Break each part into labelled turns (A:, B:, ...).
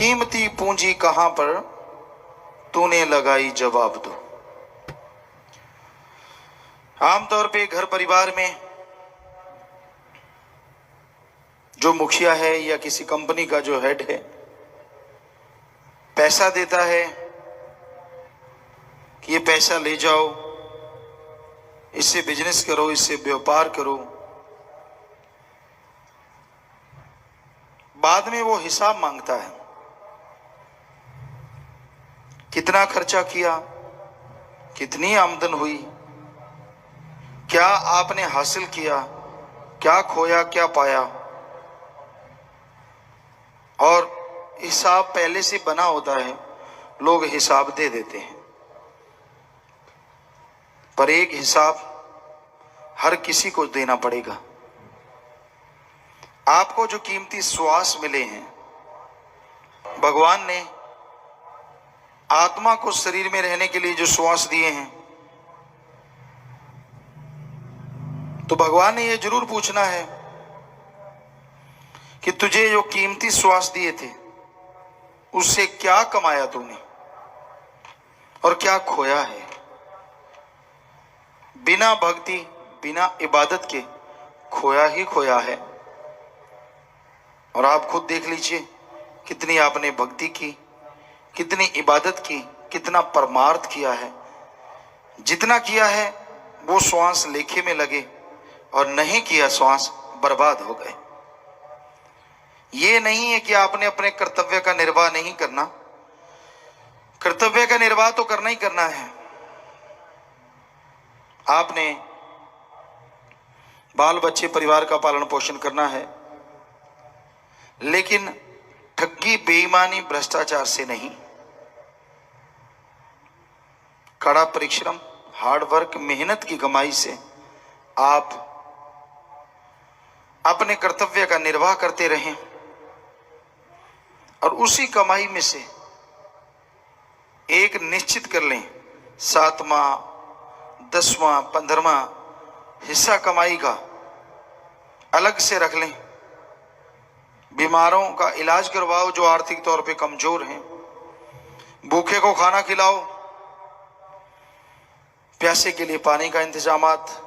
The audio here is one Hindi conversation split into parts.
A: कीमती पूंजी कहां पर तूने लगाई, जवाब दो। आमतौर पे घर परिवार में जो मुखिया है या किसी कंपनी का जो हेड है, पैसा देता है कि ये पैसा ले जाओ, इससे बिजनेस करो, इससे व्यापार करो। बाद में वो हिसाब मांगता है, कितना खर्चा किया, कितनी आमदन हुई, क्या आपने हासिल किया, क्या खोया, क्या पाया। और हिसाब पहले से बना होता है, लोग हिसाब दे देते हैं, पर एक हिसाब हर किसी को देना पड़ेगा। आपको जो कीमती श्वास मिले हैं, भगवान ने आत्मा को शरीर में रहने के लिए जो श्वास दिए हैं, तो भगवान ने यह जरूर पूछना है कि तुझे जो कीमती श्वास दिए थे उससे क्या कमाया तूने और क्या खोया है। बिना भक्ति, बिना इबादत के खोया ही खोया है। और आप खुद देख लीजिए, कितनी आपने भक्ति की, कितनी इबादत की, कितना परमार्थ किया है। जितना किया है वो श्वास लेखे में लगे और नहीं किया श्वास बर्बाद हो गए। ये नहीं है कि आपने अपने कर्तव्य का निर्वाह नहीं करना, कर्तव्य का निर्वाह तो करना ही करना है। आपने बाल बच्चे परिवार का पालन पोषण करना है, लेकिन ठगी, बेईमानी, भ्रष्टाचार से नहीं। कड़ा परिश्रम, हार्ड वर्क, मेहनत की कमाई से आप अपने कर्तव्य का निर्वाह करते रहें और उसी कमाई में से एक निश्चित कर लें, 7वां, 10वां, 15वां हिस्सा कमाई का अलग से रख लें। बीमारों का इलाज करवाओ जो आर्थिक तौर पे कमजोर हैं, भूखे को खाना खिलाओ, प्यासे के लिए पानी का इंतजामात।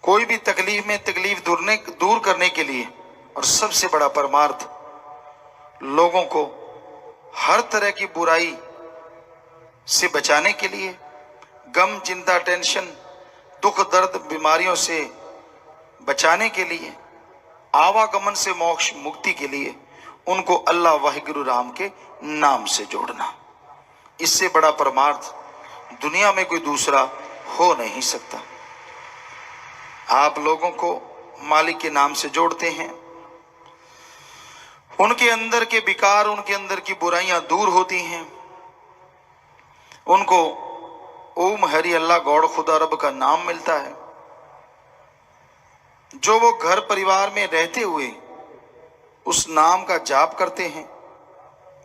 A: कोई भी तकलीफ में तकलीफ दूर करने के लिए, और सबसे बड़ा परमार्थ, लोगों को हर तरह की बुराई से बचाने के लिए, गम, चिंता, टेंशन, दुख, दर्द, बीमारियों से बचाने के लिए, आवागमन से मोक्ष मुक्ति के लिए उनको अल्लाह वाहिगुरु राम के नाम से जोड़ना। इससे बड़ा परमार्थ दुनिया में कोई दूसरा हो नहीं सकता। आप लोगों को मालिक के नाम से जोड़ते हैं, उनके अंदर के विकार, उनके अंदर की बुराइयां दूर होती हैं। उनको ओम हरि अल्लाह गौड़ खुदा रब का नाम मिलता है, जो वो घर परिवार में रहते हुए उस नाम का जाप करते हैं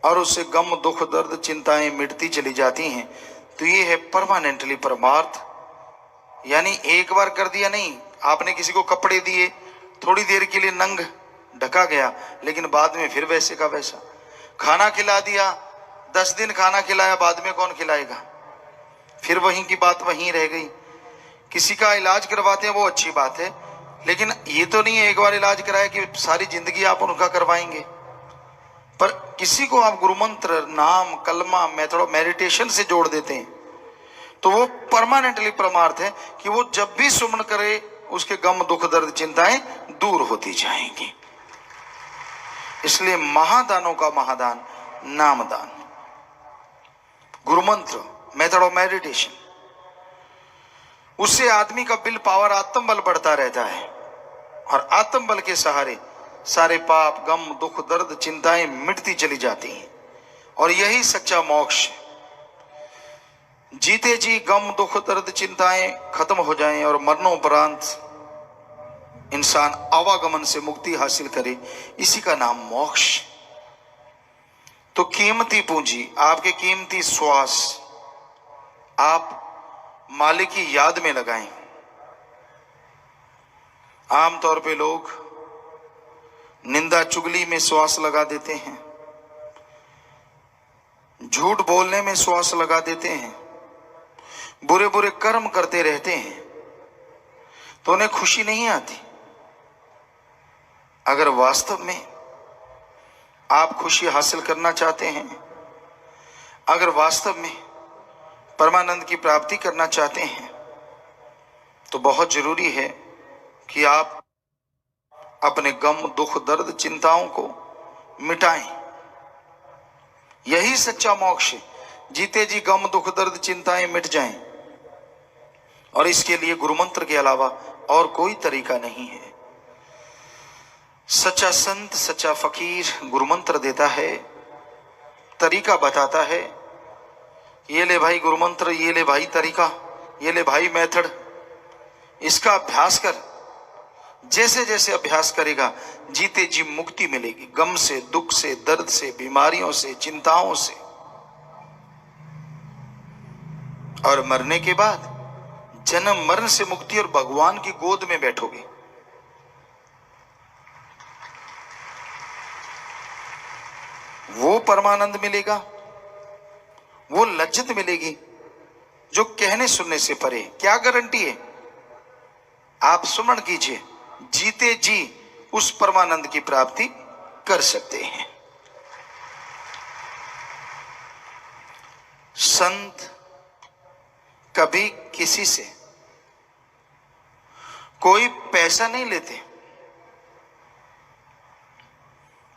A: और उससे गम, दुख, दर्द, चिंताएं मिटती चली जाती हैं। तो ये है परमानेंटली परमार्थ। यानी एक बार कर दिया नहीं, आपने किसी को कपड़े दिए, थोड़ी देर के लिए नंग ढका गया, लेकिन बाद में फिर वैसे का वैसा। खाना खिला दिया, 10 दिन खाना खिलाया, बाद में कौन खिलाएगा, फिर वहीं की बात वहीं रह गई। किसी का इलाज करवाते हैं वो अच्छी बात है, लेकिन ये तो नहीं है एक बार इलाज कराया कि सारी जिंदगी आप उनका करवाएंगे। पर किसी को आप गुरु मंत्र, नाम, कलमा, मेथड, मेडिटेशन से जोड़ देते हैं, तो वो परमानेंटली परमार्थ है कि वो जब भी सुमन करे उसके गम, दुख, दर्द, चिंताएं दूर होती जाएंगी। इसलिए महादानों का महादान नामदान, गुरु मंत्र, मेथड ऑफ मेडिटेशन, उससे आदमी का विल पावर, आत्म बल बढ़ता रहता है और आत्म बल के सहारे सारे पाप, गम, दुख, दर्द, चिंताएं मिटती चली जाती हैं। और यही सच्चा मोक्ष। जीते जी गम, दुख, दर्द, चिंताएं खत्म हो जाएं और मरणोपरांत इंसान आवागमन से मुक्ति हासिल करे, इसी का नाम मोक्ष। तो कीमती पूंजी, आपके कीमती श्वास आप मालिक की याद में लगाएं। आमतौर पे लोग निंदा चुगली में श्वास लगा देते हैं, झूठ बोलने में श्वास लगा देते हैं, बुरे बुरे कर्म करते रहते हैं, तो उन्हें खुशी नहीं आती। अगर वास्तव में आप खुशी हासिल करना चाहते हैं, अगर वास्तव में परमानंद की प्राप्ति करना चाहते हैं, तो बहुत जरूरी है कि आप अपने गम, दुख, दर्द, चिंताओं को मिटाएं। यही सच्चा मोक्ष है। जीते जी गम, दुख, दर्द, चिंताएं मिट जाएं। और इसके लिए गुरु मंत्र के अलावा और कोई तरीका नहीं है। सच्चा संत, सच्चा फकीर गुरु मंत्र देता है, तरीका बताता है। ये ले भाई गुरु मंत्र, ये ले भाई तरीका, ये ले भाई मेथड, इसका अभ्यास कर। जैसे जैसे अभ्यास करेगा जीते जी मुक्ति मिलेगी, गम से, दुख से, दर्द से, बीमारियों से, चिंताओं से। और मरने के बाद जन्म मरण से मुक्ति और भगवान की गोद में बैठोगे। वो परमानंद मिलेगा, वो लज्जत मिलेगी जो कहने सुनने से परे। क्या गारंटी है? आप सुमरण कीजिए, जीते जी उस परमानंद की प्राप्ति कर सकते हैं। संत कभी किसी से कोई पैसा नहीं लेते।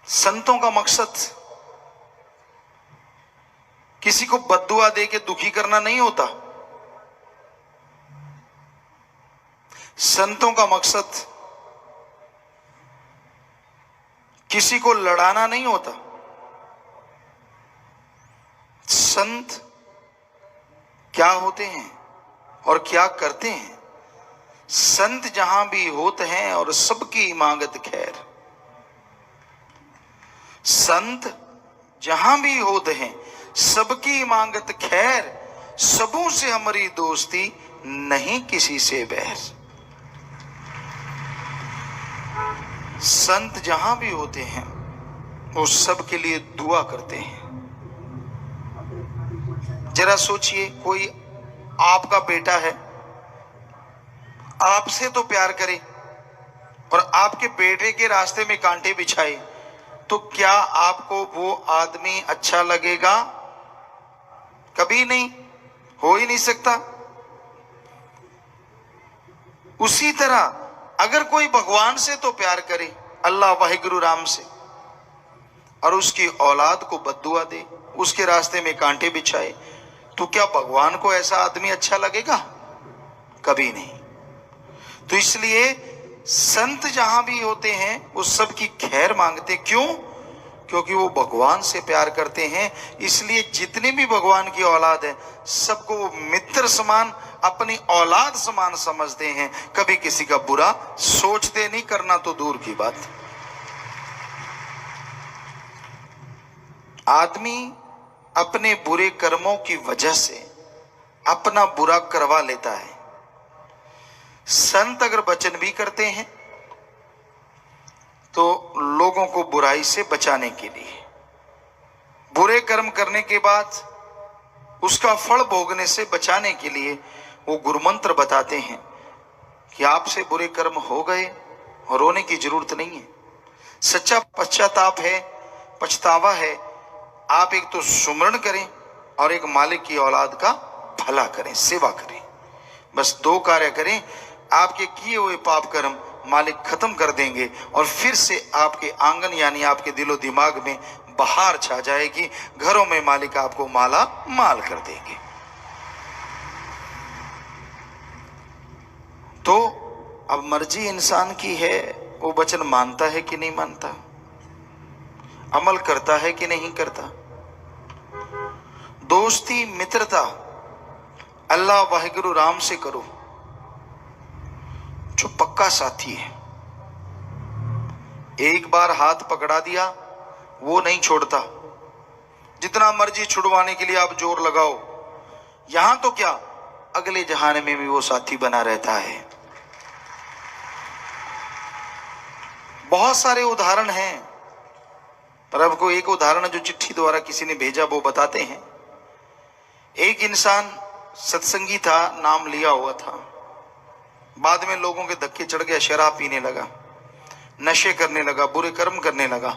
A: संतों का मकसद किसी को बद्दुआ दे के दुखी करना नहीं होता। संतों का मकसद किसी को लड़ाना नहीं होता। संत क्या होते हैं और क्या करते हैं? संत जहां भी होते हैं और सबकी इमागत खैर। संत जहां भी होते हैं सबकी इमागत खैर, सबों से हमारी दोस्ती, नहीं किसी से बैर। संत जहां भी होते हैं वो सबके लिए दुआ करते हैं। जरा सोचिए, कोई आपका बेटा है, आपसे तो प्यार करे और आपके बेटे के रास्ते में कांटे बिछाए, तो क्या आपको वो आदमी अच्छा लगेगा? कभी नहीं, हो ही नहीं सकता। उसी तरह अगर कोई भगवान से तो प्यार करे, अल्लाह वाहिगुरु राम से, और उसकी औलाद को बद्दुआ दे, उसके रास्ते में कांटे बिछाए, तो क्या भगवान को ऐसा आदमी अच्छा लगेगा? कभी नहीं। तो इसलिए संत जहां भी होते हैं वो सबकी खैर मांगते। क्यों? क्योंकि वो भगवान से प्यार करते हैं। इसलिए जितने भी भगवान की औलाद है सबको वो मित्र समान, अपनी औलाद समान समझते हैं। कभी किसी का बुरा सोचते नहीं, करना तो दूर की बात। आदमी अपने बुरे कर्मों की वजह से अपना बुरा करवा लेता है। संत अगर वचन भी करते हैं तो लोगों को बुराई से बचाने के लिए, बुरे कर्म करने के बाद उसका फल भोगने से बचाने के लिए वो गुरुमंत्र बताते हैं कि आपसे बुरे कर्म हो गए और रोने की जरूरत नहीं है। सच्चा पश्चाताप है, पछतावा है। आप एक तो सुमरण करें और एक मालिक की औलाद का भला करें, सेवा करें। बस दो कार्य करें, आपके किए हुए पाप कर्म मालिक खत्म कर देंगे और फिर से आपके आंगन यानी आपके दिलो दिमाग में बहार छा जाएगी। घरों में मालिक आपको माला माल कर देंगे। तो अब मर्जी इंसान की है, वो वचन मानता है कि नहीं मानता, अमल करता है कि नहीं करता। दोस्ती, मित्रता अल्लाह वाहिगुरु राम से करो, जो पक्का साथी है। एक बार हाथ पकड़ा दिया वो नहीं छोड़ता। जितना मर्जी छुड़वाने के लिए आप जोर लगाओ, यहां तो क्या अगले जहान में भी वो साथी बना रहता है। बहुत सारे उदाहरण हैं, पर अब को एक उदाहरण जो चिट्ठी द्वारा किसी ने भेजा वो बताते हैं। एक इंसान सत्संगी था, नाम लिया हुआ था, बाद में लोगों के धक्के चढ़ गया, शराब पीने लगा, नशे करने लगा, बुरे कर्म करने लगा।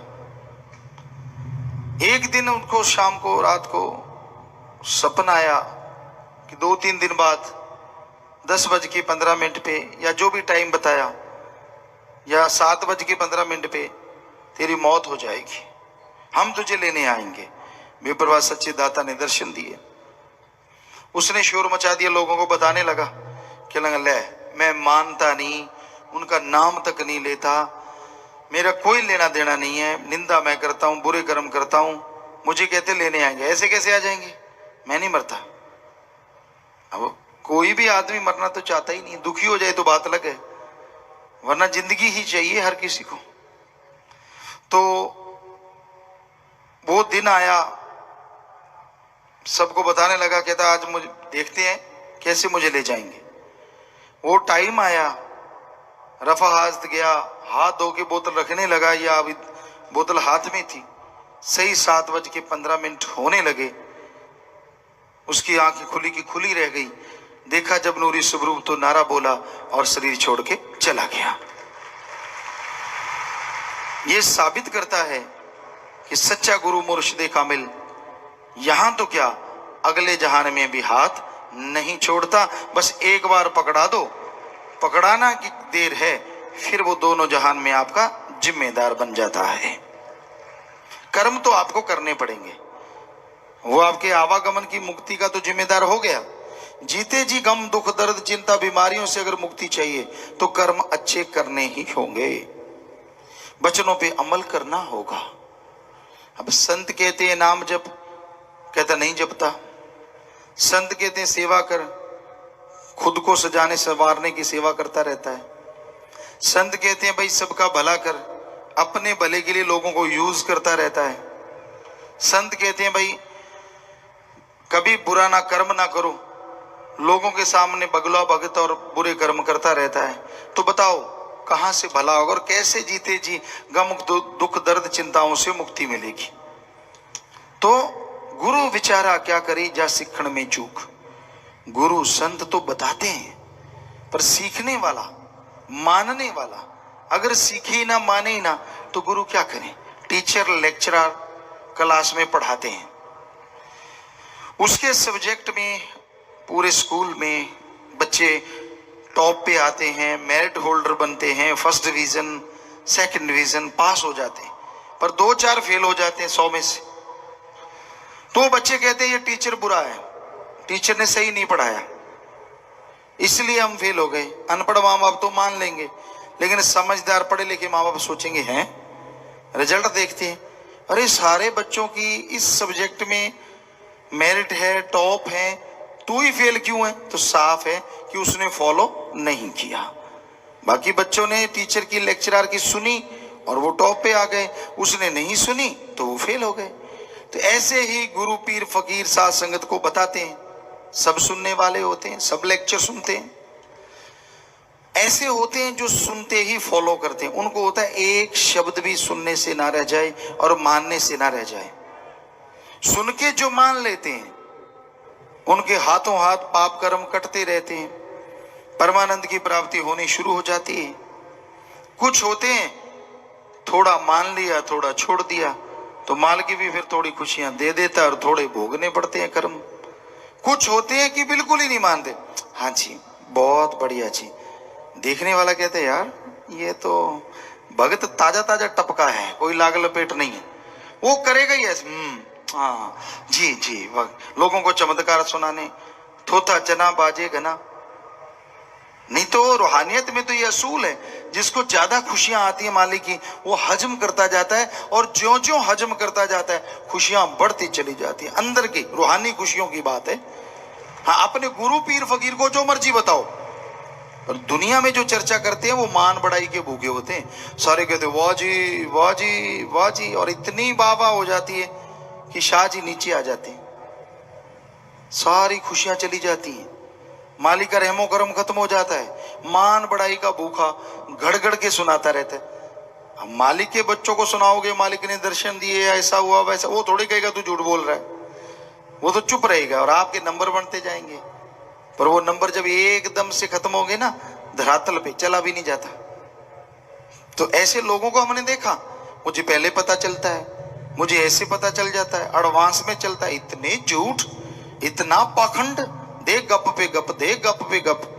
A: एक दिन उनको शाम को, रात को सपना आया कि 2-3 दिन बाद 10:15 पे, या जो भी टाइम बताया, या 7:15 पे तेरी मौत हो जाएगी, हम तुझे लेने आएंगे। बेपरवाह सच्चे दाता ने दर्शन दिए। उसने शोर मचा दिया, लोगों को बताने लगा कि ले, मैं मानता नहीं, उनका नाम तक नहीं लेता, मेरा कोई लेना देना नहीं है, निंदा मैं करता हूं, बुरे कर्म करता हूं, मुझे कहते लेने आएंगे। ऐसे कैसे आ जाएंगे, मैं नहीं मरता। अब कोई भी आदमी मरना तो चाहता ही नहीं, दुखी हो जाए तो बात अलग है, वरना जिंदगी ही चाहिए हर किसी को। तो वो दिन आया, सबको बताने लगा, कहता आज मुझे देखते हैं कैसे मुझे ले जाएंगे। वो टाइम आया, रफा हाजत गया, हाथ धो के बोतल रखने लगा, या अभी बोतल हाथ में थी। सही 7:15 होने लगे, उसकी आंखें खुली की खुली रह गई। देखा जब नूरी स्वरूप तो नारा बोला और शरीर छोड़ के चला गया। ये साबित करता है कि सच्चा गुरु मुर्शिद कामिल यहां तो क्या, अगले जहान में भी हाथ नहीं छोड़ता। बस एक बार पकड़ा दो, पकड़ाना की देर है, फिर वो दोनों जहान में आपका जिम्मेदार बन जाता है। कर्म तो आपको करने पड़ेंगे, वो आपके आवागमन की मुक्ति का तो जिम्मेदार हो गया। जीते जी गम दुख दर्द चिंता बीमारियों से अगर मुक्ति चाहिए तो कर्म अच्छे करने ही होंगे, वचनों पे अमल करना होगा। अब संत कहते हैं नाम जप, कहता नहीं जपता। संत कहते हैं सेवा कर, खुद को सजाने संवारने की सेवा करता रहता है। संत कहते हैं भाई सबका भला कर, अपने भले के लिए लोगों को यूज करता रहता है। संत कहते हैं भाई कभी बुरा ना कर्म ना करो, लोगों के सामने बगला भगत और बुरे कर्म करता रहता है। तो बताओ कहां से भला होगा और कैसे जीते जी गम दुख दर्द चिंताओं से मुक्ति मिलेगी। तो गुरु विचारा क्या करे जा सीखण में चूक। गुरु संत तो बताते हैं, पर सीखने वाला, मानने वाला अगर सीखे ही ना, माने ही ना, तो गुरु क्या करें। टीचर लेक्चरर क्लास में पढ़ाते हैं, उसके सब्जेक्ट में पूरे स्कूल में बच्चे टॉप पे आते हैं, मेरिट होल्डर बनते हैं, first division second division pass हो जाते हैं, पर 2-4 फेल हो जाते हैं 100 में से। तो बच्चे कहते हैं ये टीचर बुरा है, टीचर ने सही नहीं पढ़ाया इसलिए हम फेल हो गए। अनपढ़ माँ बाप तो मान लेंगे, लेकिन समझदार पढ़े लिखे माँ बाप सोचेंगे हैं, रिजल्ट देखते हैं, अरे सारे बच्चों की इस सब्जेक्ट में मेरिट है, टॉप है, तू ही फेल क्यों है। तो साफ है कि उसने फॉलो नहीं किया। बाकी बच्चों ने टीचर की लेक्चरर की सुनी और वो टॉप पे आ गए, उसने नहीं सुनी तो वो फेल हो गए। तो ऐसे ही गुरु पीर फकीर साध संगत को बताते हैं, सब सुनने वाले होते हैं, सब लेक्चर सुनते हैं। ऐसे होते हैं जो सुनते ही फॉलो करते हैं, उनको होता है एक शब्द भी सुनने से ना रह जाए और मानने से ना रह जाए। सुन के जो मान लेते हैं उनके हाथों हाथ पाप कर्म कटते रहते हैं, परमानंद की प्राप्ति होनी शुरू हो जाती है। कुछ होते हैं थोड़ा मान लिया थोड़ा छोड़ दिया, तो माल की भी फिर थोड़ी खुशियां दे देता और थोड़े भोगने पड़ते हैं कर्म। कुछ होते हैं कि बिल्कुल ही नहीं मानते, हाँ जी बहुत बढ़िया जी, देखने वाला कहते हैं यार ये तो भगत ताजा ताजा टपका है, कोई लाग लपेट नहीं है, वो करेगा ही ऐसे। हाँ जी जी, लोगों को चमत्कार सुनाने, थोथा चना बाजे घना। नहीं तो रूहानियत में तो ये असूल है, जिसको ज्यादा खुशियां आती है मालिक की, वो हजम करता जाता है, और ज्यों ज्यों हजम करता जाता है खुशियां बढ़ती चली जाती है। अंदर की रूहानी खुशियों की बात है। हाँ, अपने गुरु पीर फकीर को जो मर्जी बताओ, और दुनिया में जो चर्चा करते हैं वो मान बढ़ाई के भूखे होते हैं। सारे कहते वाह जी वाह जी वाह जी, और इतनी वाह हो जाती है कि शाह जी नीचे आ जाते हैं, सारी खुशियां चली जाती हैं, मालिक का रहमो करम खत्म हो जाता है। मान बढ़ाई का भूखा घड़ घड़ के सुनाता रहता है। अब मालिक के बच्चों को सुनाओगे मालिक ने दर्शन दिए, ऐसा हुआ वैसा, वो थोड़ी कहेगा तू झूठ बोल रहा है, वो तो चुप रहेगा और आपके नंबर बनते जाएंगे। पर वो नंबर जब एकदम से खत्म हो गए ना, धरातल पे चला भी नहीं जाता। तो ऐसे लोगों को हमने देखा, मुझे पहले पता चलता है, मुझे ऐसे पता चल जाता है, एडवांस में चलता है। इतने झूठ, इतना पाखंड, दे गप पे गप, दे गप पे गप।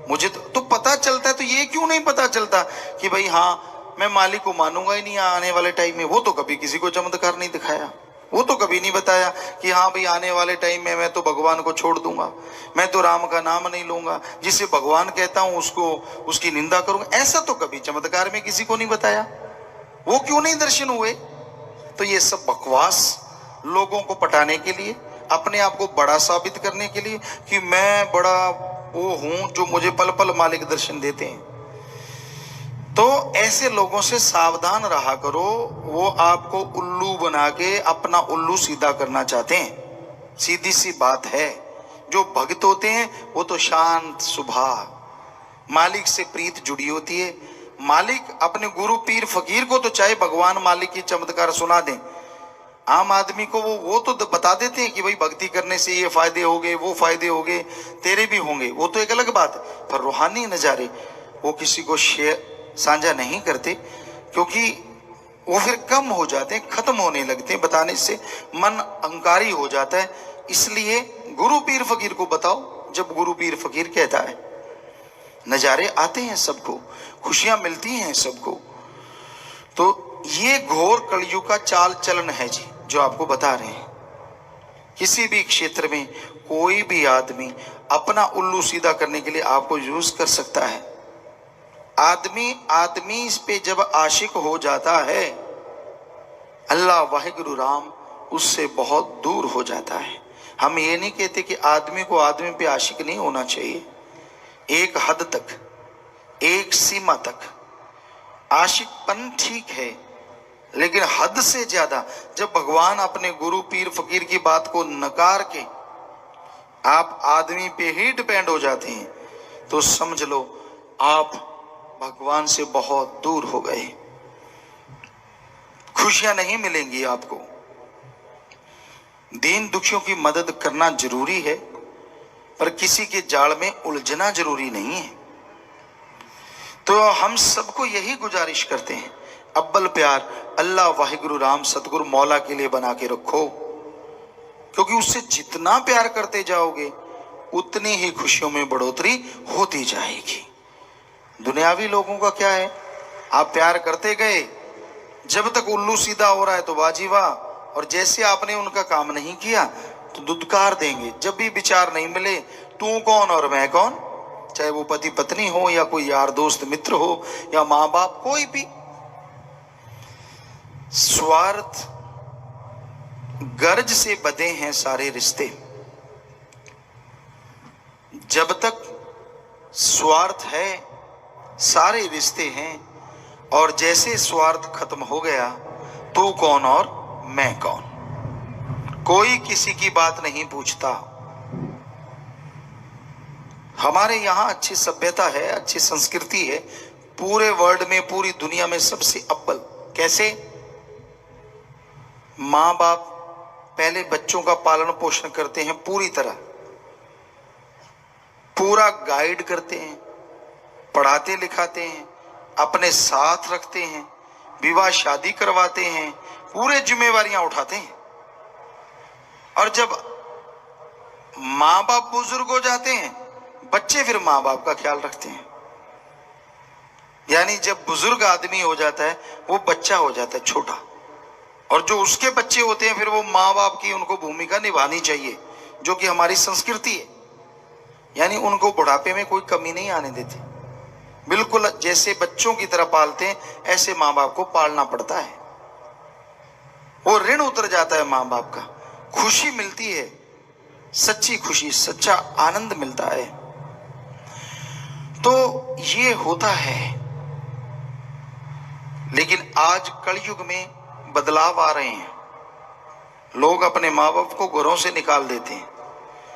A: मुझे तो पता चलता है, तो ये क्यों नहीं पता चलता कि भाई हाँ मैं मालिक को मानूंगा ही नहीं आने वाले टाइम में। वो तो कभी किसी को चमत्कार नहीं दिखाया, वो तो कभी नहीं बताया कि हाँ भाई आने वाले टाइम में मैं तो भगवान को छोड़ दूंगा, मैं तो राम का नाम नहीं लूंगा, जिसे भगवान कहता हूं उसको उसकी निंदा करूंगा। ऐसा तो कभी चमत्कार में किसी को नहीं बताया। वो क्यों नहीं दर्शन हुए? तो ये सब बकवास, लोगों को पटाने के लिए, अपने आप को बड़ा साबित करने के लिए कि मैं बड़ा वो हूं जो मुझे पल पल मालिक दर्शन देते हैं। तो ऐसे लोगों से सावधान रहा करो, वो आपको उल्लू बना के अपना उल्लू सीधा करना चाहते हैं। सीधी सी बात है, जो भक्त होते हैं वो तो शांत स्वभाव, मालिक से प्रीत जुड़ी होती है। मालिक अपने गुरु पीर फकीर को तो चाहे भगवान मालिक की चमत्कार सुना दें, आम आदमी को वो तो बता देते हैं कि भाई भक्ति करने से ये फायदे हो गए, वो फायदे हो गए, तेरे भी होंगे, वो तो एक अलग बात है। पर रूहानी नजारे वो किसी को शेयर साझा नहीं करते, क्योंकि वो फिर कम हो जाते हैं, खत्म होने लगते हैं, बताने से मन अहंकारी हो जाता है। इसलिए गुरु पीर फकीर को बताओ जब गुरु पीर फकीर कहता है। नजारे आते हैं सबको, खुशियां मिलती हैं सबको। तो ये घोर कलयुग का चाल चलन है जी, जो आपको बता रहे हैं। किसी भी क्षेत्र में कोई भी आदमी अपना उल्लू सीधा करने के लिए आपको यूज कर सकता है। आदमी इस पे जब आशिक हो जाता है, अल्लाह वाहिगुरु राम उससे बहुत दूर हो जाता है। हम ये नहीं कहते कि आदमी को आदमी पे आशिक नहीं होना चाहिए, एक हद तक, एक सीमा तक आशिकपन ठीक है, लेकिन हद से ज्यादा जब भगवान अपने गुरु पीर फकीर की बात को नकार के आप आदमी पे ही डिपेंड हो जाते हैं, तो समझ लो आप भगवान से बहुत दूर हो गए। खुशियां नहीं मिलेंगी आपको। दीन दुखियों की मदद करना जरूरी है, पर किसी के जाल में उलझना जरूरी नहीं है। तो हम सबको यही गुजारिश करते हैं, अव्वल प्यार अल्लाह वाहिगुरु राम सतगुरु मौला के लिए बना के रखो, क्योंकि उससे जितना प्यार करते जाओगे उतनी ही खुशियों में बढ़ोतरी होती जाएगी। दुनियावी लोगों का क्या है, आप प्यार करते गए, जब तक उल्लू सीधा हो रहा है तो वाजी वाह, और जैसे आपने उनका काम नहीं किया तो दुत्कार देंगे। जब भी विचार नहीं मिले, तू कौन और मैं कौन, चाहे वो पति पत्नी हो या कोई यार दोस्त मित्र हो या माँ बाप, कोई भी, स्वार्थ गर्ज से बंधे हैं सारे रिश्ते। जब तक स्वार्थ है सारे रिश्ते हैं, और जैसे स्वार्थ खत्म हो गया तू कौन और मैं कौन, कोई किसी की बात नहीं पूछता। हमारे यहां अच्छी सभ्यता है, अच्छी संस्कृति है, पूरे वर्ल्ड में, पूरी दुनिया में सबसे अव्वल। कैसे? मां बाप पहले बच्चों का पालन पोषण करते हैं, पूरी तरह पूरा गाइड करते हैं, पढ़ाते लिखाते हैं, अपने साथ रखते हैं, विवाह शादी करवाते हैं, पूरे जिम्मेवारियां उठाते हैं। और जब माँ बाप बुजुर्ग हो जाते हैं, बच्चे फिर माँ बाप का ख्याल रखते हैं। यानी जब बुजुर्ग आदमी हो जाता है वो बच्चा हो जाता है छोटा, और जो उसके बच्चे होते हैं फिर वो माँ बाप की उनको भूमिका निभानी चाहिए, जो कि हमारी संस्कृति है। यानी उनको बुढ़ापे में कोई कमी नहीं आने देते, बिल्कुल जैसे बच्चों की तरह पालते हैं ऐसे माँ बाप को पालना पड़ता है। वो ऋण उतर जाता है माँ बाप का, खुशी मिलती है, सच्ची खुशी, सच्चा आनंद मिलता है। तो ये होता है। लेकिन आज कलयुग में बदलाव आ रहे हैं, लोग अपने माँ बाप को घरों से निकाल देते हैं।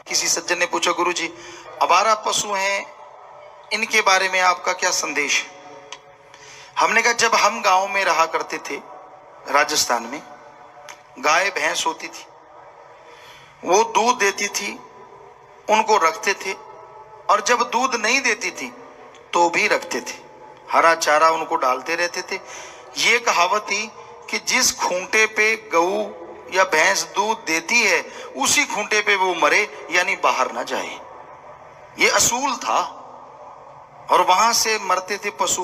A: किसी सज्जन ने पूछा, गुरु जी आवारा पशु हैं, इनके बारे में आपका क्या संदेश है? हमने कहा जब हम गांव में रहा करते थे राजस्थान में, गाय भैंस होती थी, वो दूध देती थी, उनको रखते थे, और जब दूध नहीं देती थी तो भी रखते थे, हरा चारा उनको डालते रहते थे। ये कहावत थी कि जिस खूंटे पे गऊ या भैंस दूध देती है उसी खूंटे पे वो मरे, यानी बाहर ना जाए। ये असूल था। और वहां से मरते थे पशु,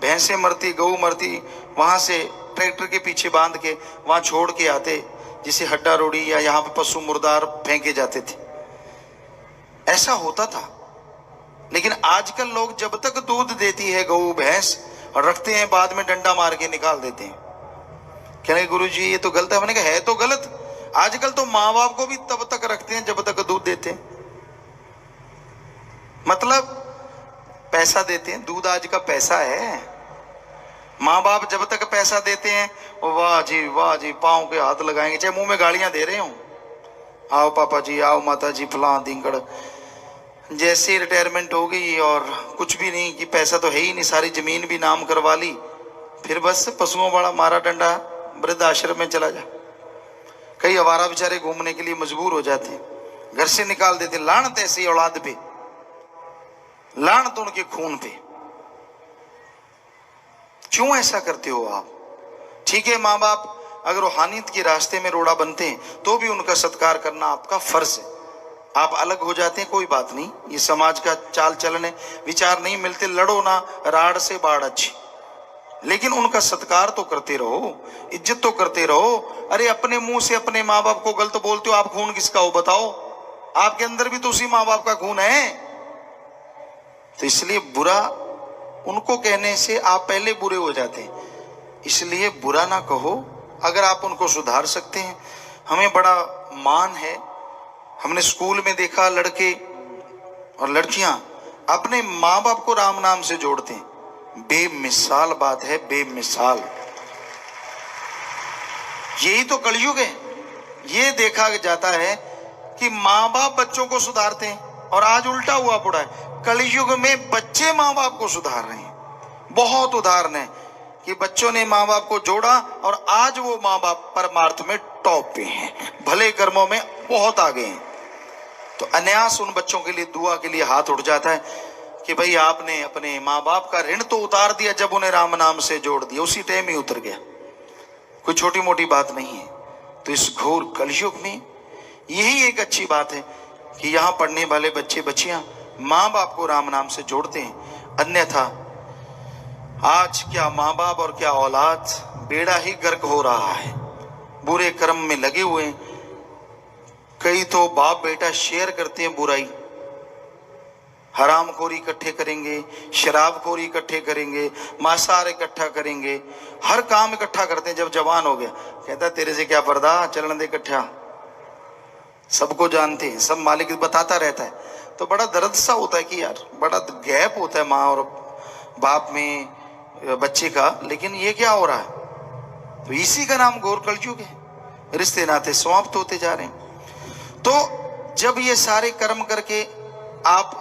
A: भैंसें मरती, गऊ मरती, वहां से ट्रैक्टर के पीछे बांध के वहां छोड़ के आते, जिसे हड्डा रोड़ी या यहाँ पे पशु मुर्दार फेंके जाते थे। ऐसा होता था। लेकिन आजकल लोग जब तक दूध देती है गऊ भैंस और रखते हैं, बाद में डंडा मार के निकाल देते हैं। कहने गुरुजी ये तो गलत है। मैंने कहा है तो गलत। आजकल तो माँ बाप को भी तब तक रखते हैं जब तक दूध देते हैं, मतलब पैसा देते हैं। दूध आज का पैसा है। माँ बाप जब तक पैसा देते हैं, वाह जी पाँव के हाथ लगाएंगे, चाहे मुंह में गालियां दे रहे हो, आओ पापा जी, आओ माता जी, फलां ढिंकड़। जैसे रिटायरमेंट हो गई और कुछ भी नहीं, कि पैसा तो है ही नहीं, सारी जमीन भी नाम करवा ली, फिर बस पशुओं वाला मारा डंडा, वृद्ध आश्रम में चला जा। कई आवारा बेचारे घूमने के लिए मजबूर हो जाते, घर से निकाल देते। लानत ऐसी औलाद पे, लानत उनके खून पे। क्यों ऐसा करते हो आप? ठीक है, माँ बाप अगर रूहानियत के रास्ते में रोड़ा बनते हैं तो भी उनका सत्कार करना आपका फर्ज है। आप अलग हो जाते हैं कोई बात नहीं, ये समाज का चाल चलन है, विचार नहीं मिलते, लड़ो ना, राड़ से बाढ़ अच्छी, लेकिन उनका सत्कार तो करते रहो, इज्जत तो करते रहो। अरे अपने मुंह से अपने माँ बाप को गलत बोलते हो, आप खून किसका हो बताओ? आपके अंदर भी तो उसी माँ बाप का खून है। तो इसलिए बुरा उनको कहने से आप पहले बुरे हो जाते हैं, इसलिए बुरा ना कहो। अगर आप उनको सुधार सकते हैं, हमें बड़ा मान है। हमने स्कूल में देखा लड़के और लड़कियां अपने माँ बाप को राम नाम से जोड़ते हैं। बेमिसाल बात है, बेमिसाल। यही तो कलयुग है। ये देखा जाता है कि माँ बाप बच्चों को सुधारते हैं, और आज उल्टा हुआ पड़ा है। कलयुग में बच्चे माँ बाप को सुधार रहे हैं। बहुत उदाहरण है कि बच्चों ने माँ बाप को जोड़ा और आज वो माँ बाप परमार्थ में टॉप पे हैं, भले कर्मों में बहुत आगे हैं। तो अनायास उन बच्चों के लिए दुआ के लिए हाथ उठ जाता है कि भाई आपने अपने माँ बाप का ऋण तो उतार दिया जब उन्हें राम नाम से जोड़ दिया, उसी टाइम ही उतर गया। कोई छोटी मोटी बात नहीं है। तो इस घोर कलयुग में यही एक अच्छी बात है कि यहाँ पढ़ने वाले बच्चे बच्चियां माँ बाप को राम नाम से जोड़ते हैं। अन्यथा आज क्या माँ बाप और क्या औलाद, बेड़ा ही गर्क हो रहा है, बुरे कर्म में लगे हुए हैं। कई तो बाप बेटा शेयर करते हैं बुराई, हरामखोरी इकट्ठे करेंगे, शराबखोरी इकट्ठे करेंगे, मांसाहार इकट्ठा करेंगे, हर काम इकट्ठा करते हैं। जब जवान हो गया कहता तेरे से क्या पर्दा, चलन दे इकट्ठा। सबको जानते हैं, सब मालिक बताता रहता है। तो बड़ा दर्द सा होता है कि यार बड़ा गैप होता है माँ और बाप में बच्चे का, लेकिन ये क्या हो रहा है? तो इसी का नाम घोर कलयुग है। रिश्ते नाते समाप्त होते जा रहे हैं। तो जब ये सारे कर्म करके आप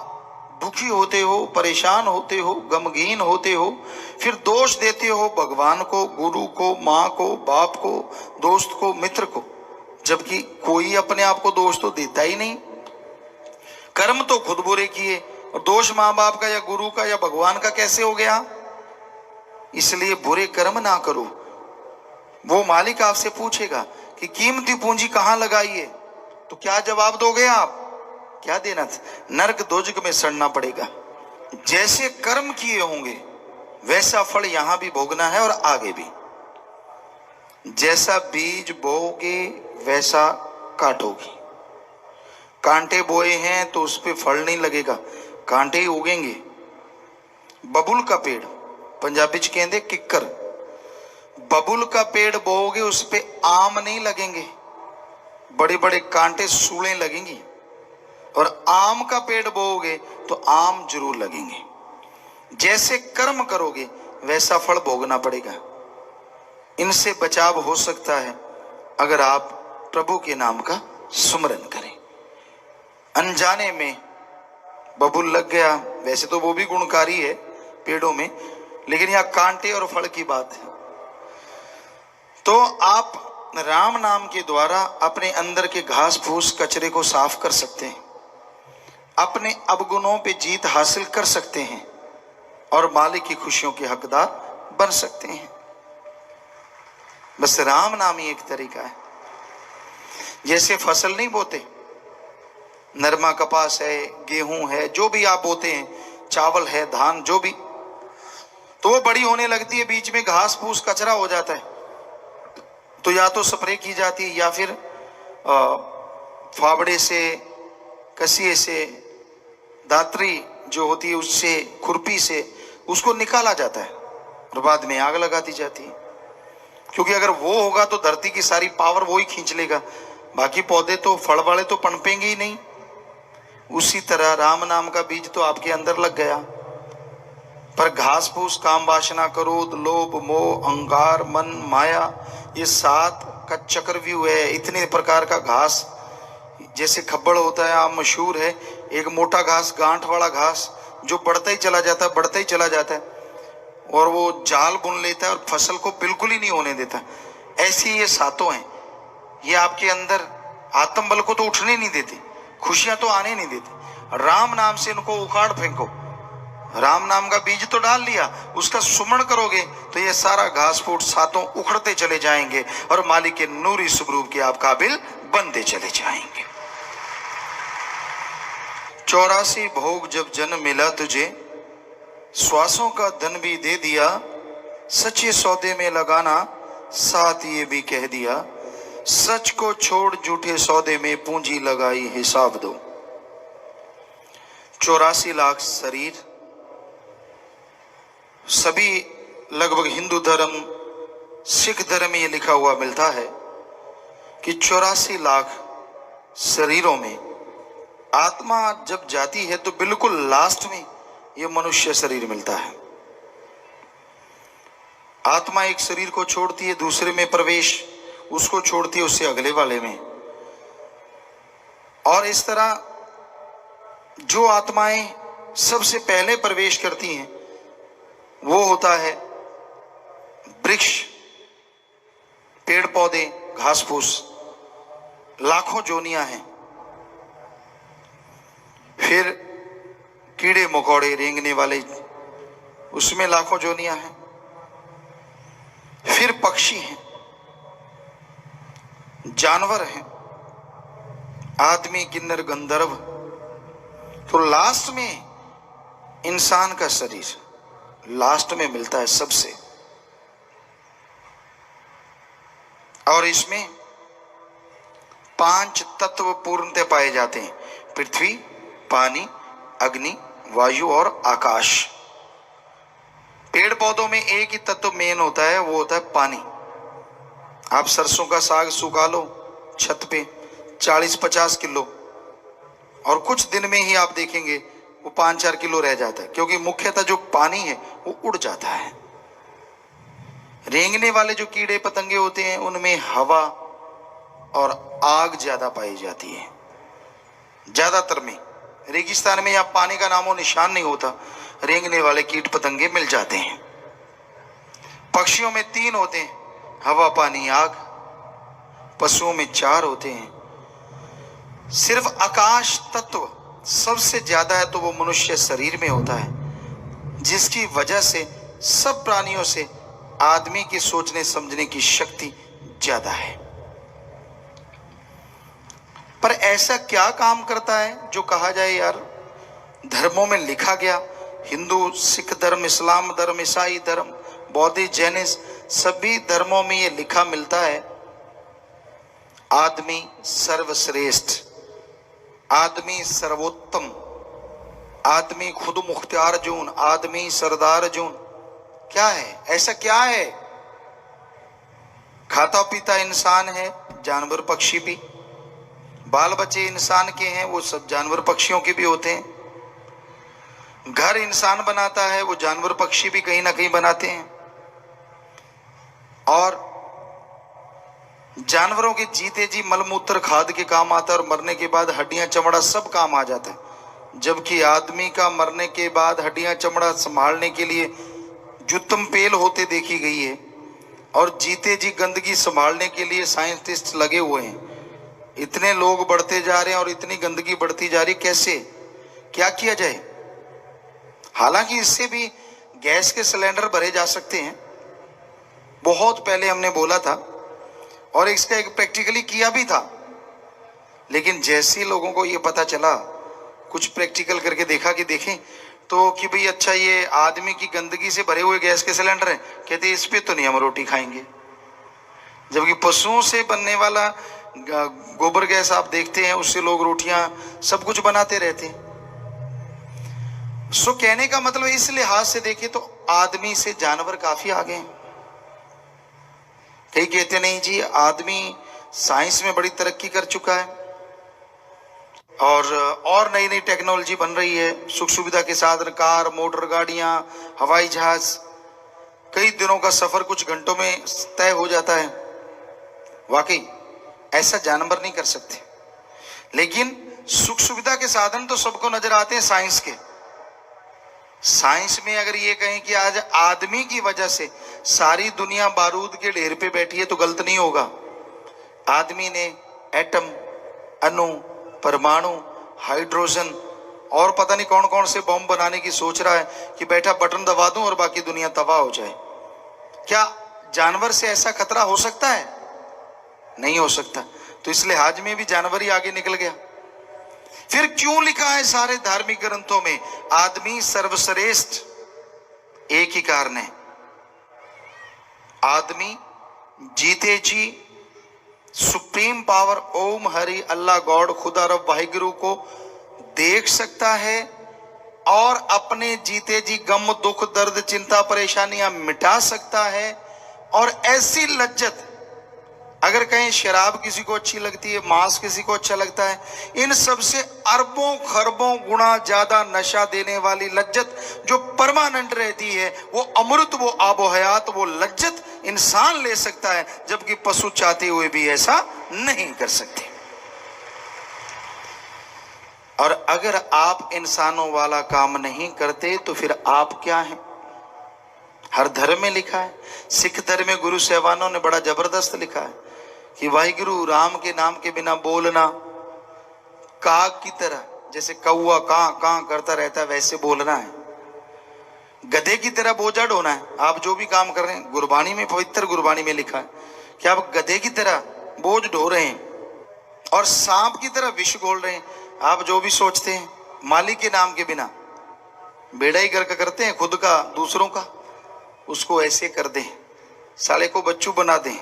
A: दुखी होते हो, परेशान होते हो, गमगीन होते हो, फिर दोष देते हो भगवान को, गुरु को, माँ को, बाप को, दोस्त को, मित्र को, जबकि कोई अपने आप को दोष तो देता ही नहीं। कर्म तो खुद बुरे किए, और दोष माँ बाप का या गुरु का या भगवान का कैसे हो गया? इसलिए बुरे कर्म ना करो। वो मालिक आपसे पूछेगा कि कीमती पूंजी कहाँ लगाई है, तो क्या जवाब दोगे आप? क्या देना था? नरक दोजक में सड़ना पड़ेगा। जैसे कर्म किए होंगे वैसा फल यहां भी भोगना है और आगे भी। जैसा बीज बोओगे वैसा काटोगे। कांटे बोए हैं तो उस पे फल नहीं लगेगा, कांटे ही उगेंगे। बबुल का पेड़, पंजाबी च कहते किक्कर, बबुल का पेड़ बोओगे उस पे आम नहीं लगेंगे, बड़े बड़े कांटे सूलें लगेंगी। और आम का पेड़ बोओगे तो आम जरूर लगेंगे। जैसे कर्म करोगे वैसा फल भोगना पड़ेगा। इनसे बचाव हो सकता है अगर आप प्रभु के नाम का सुमरन करें। अनजाने में बबुल लग गया, वैसे तो वो भी गुणकारी है पेड़ों में, लेकिन यहाँ कांटे और फल की बात है। तो आप राम नाम के द्वारा अपने अंदर के घास फूस कचरे को साफ कर सकते हैं, अपने अवगुणों पे जीत हासिल कर सकते हैं और मालिक की खुशियों के हकदार बन सकते हैं। बस राम नाम ही एक तरीका है। जैसे फसल नहीं बोते, नरमा कपास है, गेहूं है, जो भी आप बोते हैं, चावल है, धान, जो भी, तो वो बड़ी होने लगती है, बीच में घास फूस कचरा हो जाता है, तो या तो स्प्रे की जाती है या फिर फावड़े से, कसिए से, दातरी जो होती है उससे, खुरपी से उसको निकाला जाता है और बाद में आग लगा दी जाती है। क्योंकि अगर वो होगा तो धरती की सारी पावर वो ही खींच लेगा, बाकी पौधे तो, फल वाले तो पनपेंगे ही नहीं। उसी तरह राम नाम का बीज तो आपके अंदर लग गया, पर घास फूस, काम वासना, क्रोध, लोभ, मोह, अहंकार, मन, माया, ये 7 का चक्रव्यूह है। इतने प्रकार का घास, जैसे खब्बड़ होता है, आप मशहूर है, एक मोटा घास, गांठ वाला घास जो बढ़ता ही चला जाता है, बढ़ता ही चला जाता है, और वो जाल बुन लेता है और फसल को बिल्कुल ही नहीं होने देता। ऐसी ये 7 हैं, ये आपके अंदर आत्म बल को तो उठने नहीं देते, खुशियां तो आने नहीं देते। राम नाम से इनको उखाड़ फेंको। राम नाम का बीज तो डाल लिया, उसका सुमरण करोगे तो ये सारा घास फूट 7 उखड़ते चले जाएंगे और मालिक के नूरी स्वरूप के आप काबिल बनते चले जाएंगे। 84 भोग जब जन्म मिला तुझे, श्वासों का धन भी दे दिया, सच्चे सौदे में लगाना साथ ये भी कह दिया, सच को छोड़ झूठे सौदे में पूंजी लगाई हिसाब दो। 84 लाख शरीर, सभी लगभग हिंदू धर्म, सिख धर्म में ये लिखा हुआ मिलता है कि 84 लाख शरीरों में आत्मा जब जाती है तो बिल्कुल लास्ट में ये मनुष्य शरीर मिलता है। आत्मा एक शरीर को छोड़ती है, दूसरे में प्रवेश, उसको छोड़ती है, उससे अगले वाले में, और इस तरह जो आत्माएं सबसे पहले प्रवेश करती हैं वो होता है वृक्ष, पेड़ पौधे, घास फूस, लाखों जोनियां हैं। फिर कीड़े मकोड़े, रेंगने वाले, उसमें लाखों जोनियां हैं। फिर पक्षी हैं, जानवर हैं, आदमी, किन्नर, गंधर्व, तो लास्ट में इंसान का शरीर लास्ट में मिलता है सबसे। और इसमें 5 तत्व पूर्णतः पाए जाते हैं: पृथ्वी, पानी, अग्नि, वायु और आकाश। पेड़ पौधों में एक ही तत्व मेन होता है, वो होता है पानी। आप सरसों का साग सुखा लो छत पे 40-50 किलो, और कुछ दिन में ही आप देखेंगे वो 5-4 किलो रह जाता है, क्योंकि मुख्यतः जो पानी है वो उड़ जाता है। रेंगने वाले जो कीड़े पतंगे होते हैं उनमें हवा और आग ज्यादा पाई जाती है। ज्यादातर में रेगिस्तान में या पानी का नामो निशान नहीं होता, रेंगने वाले कीट पतंगे मिल जाते हैं। पक्षियों में 3 होते हैं, हवा, पानी, आग। पशुओं में 4 होते हैं। सिर्फ आकाश तत्व सबसे ज्यादा है तो वो मनुष्य शरीर में होता है, जिसकी वजह से सब प्राणियों से आदमी की सोचने समझने की शक्ति ज्यादा है। पर ऐसा क्या काम करता है जो कहा जाए यार धर्मों में लिखा गया, हिंदू, सिख धर्म, इस्लाम धर्म, ईसाई धर्म, बौद्ध, जैनिज्म, सभी धर्मों में ये लिखा मिलता है, आदमी सर्वश्रेष्ठ, आदमी सर्वोत्तम, आदमी खुद मुख्तियार जून, आदमी सरदार जून। क्या है, ऐसा क्या है? खाता पीता इंसान है, जानवर पक्षी भी। बाल बच्चे इंसान के हैं, वो सब जानवर पक्षियों के भी होते हैं। घर इंसान बनाता है, वो जानवर पक्षी भी कहीं ना कहीं बनाते हैं। और जानवरों के जीते जी मलमूत्र खाद के काम आता है, और मरने के बाद हड्डियां चमड़ा सब काम आ जाता है। जबकि आदमी का मरने के बाद हड्डियां चमड़ा संभालने के लिए जुत्तम पेल होते देखी गई है, और जीते जी गंदगी संभालने के लिए साइंटिस्ट लगे हुए हैं। इतने लोग बढ़ते जा रहे हैं और इतनी गंदगी बढ़ती जा रही है, कैसे, क्या किया जाए? हालांकि इससे भी गैस के सिलेंडर भरे जा सकते हैं, बहुत पहले हमने बोला था और इसका एक प्रैक्टिकली किया भी था। लेकिन जैसे ही लोगों को ये पता चला, कुछ प्रैक्टिकल करके देखा कि देखें तो कि भाई अच्छा ये आदमी की गंदगी से भरे हुए गैस के सिलेंडर हैं, कहते इस पे तो नहीं हम रोटी खाएंगे। जबकि पशुओं से बनने वाला गोबर गैस आप देखते हैं, उससे लोग रोटियां सब कुछ बनाते रहते हैं। सो कहने का मतलब इस लिहाज से देखें तो आदमी से जानवर काफी आगे हैं। कई कहते नहीं जी आदमी साइंस में बड़ी तरक्की कर चुका है और नई नई टेक्नोलॉजी बन रही है, सुख सुविधा के साधन, कार, मोटर गाड़ियां, हवाई जहाज, कई दिनों का सफर कुछ घंटों में तय हो जाता है। वाकई ऐसा जानवर नहीं कर सकते, लेकिन सुख सुविधा के साधन तो सबको नजर आते हैं साइंस के। साइंस में अगर ये कहें कि आज आदमी की वजह से सारी दुनिया बारूद के ढेर पे बैठी है तो गलत नहीं होगा। आदमी ने एटम, अणु, परमाणु, हाइड्रोजन और पता नहीं कौन कौन से बम बनाने की सोच रहा है कि बैठा बटन दबा दूं और बाकी दुनिया तबाह हो जाए। क्या जानवर से ऐसा खतरा हो सकता है? नहीं हो सकता। तो इस लिहाज में भी जानवर ही आगे निकल गया। फिर क्यों लिखा है सारे धार्मिक ग्रंथों में आदमी सर्वश्रेष्ठ? एक ही कारण है, आदमी जीते जी सुप्रीम पावर ओम हरि अल्लाह गॉड खुदा रब वाहिगुरु को देख सकता है और अपने जीते जी गम, दुख, दर्द, चिंता, परेशानियां मिटा सकता है। और ऐसी लज्जत, अगर कहें शराब किसी को अच्छी लगती है, मांस किसी को अच्छा लगता है, इन सब से अरबों खरबों गुना ज्यादा नशा देने वाली लज्जत जो परमानेंट रहती है, वो अमृत, वो आबो हयात, वो लज्जत इंसान ले सकता है, जबकि पशु चाहते हुए भी ऐसा नहीं कर सकते। और अगर आप इंसानों वाला काम नहीं करते तो फिर आप क्या हैं? हर धर्म में लिखा है। सिख धर्म में गुरु साहबानों ने बड़ा जबरदस्त लिखा है कि वाहिगुरु राम के नाम के बिना बोलना, काग की तरह, जैसे कौआ कां कां करता रहता है वैसे बोलना है। गधे की तरह बोझा ढोना है। आप जो भी काम कर रहे हैं, गुरबानी में, पवित्र गुरबानी में लिखा है कि आप गधे की तरह बोझ ढो रहे हैं और सांप की तरह विष घोल रहे हैं। आप जो भी सोचते हैं मालिक के नाम के बिना, बेड़ा ही गर्क करते हैं खुद का, दूसरों का, उसको ऐसे कर दें, साले को बच्चू बना दें,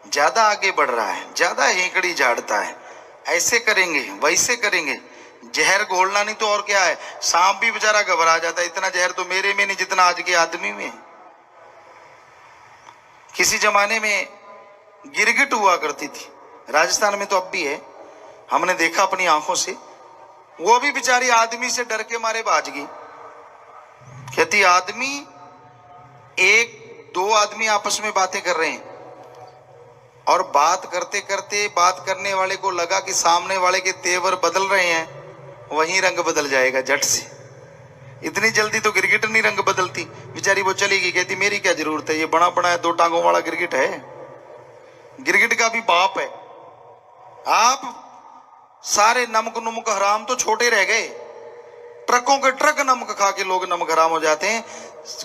A: ज्यादा आगे बढ़ रहा है, ज्यादा हेकड़ी झाड़ता है, ऐसे करेंगे वैसे करेंगे। जहर घोलना नहीं तो और क्या है। सांप भी बेचारा घबरा जाता है, इतना जहर तो मेरे में नहीं जितना आज के आदमी में। किसी जमाने में गिरगिट हुआ करती थी, राजस्थान में तो अब भी है, हमने देखा अपनी आंखों से। वो भी बेचारी आदमी से डर के मारे भाग गई। कहती आदमी, एक दो आदमी आपस में बातें कर रहे हैं और बात करते करते बात करने वाले को लगा कि सामने वाले के तेवर बदल रहे हैं, वहीं रंग बदल जाएगा झट से। इतनी जल्दी तो गिरगिट नहीं रंग बदलती। बेचारी वो चली गई। कहती मेरी क्या जरूरत है, ये बना बनाया दो टांगों वाला गिरगिट है, गिरगिट का भी बाप है। आप सारे नमक नुमक हराम तो छोटे रह गए, ट्रकों के ट्रक नमक खा के लोग नमक हराम हो जाते हैं,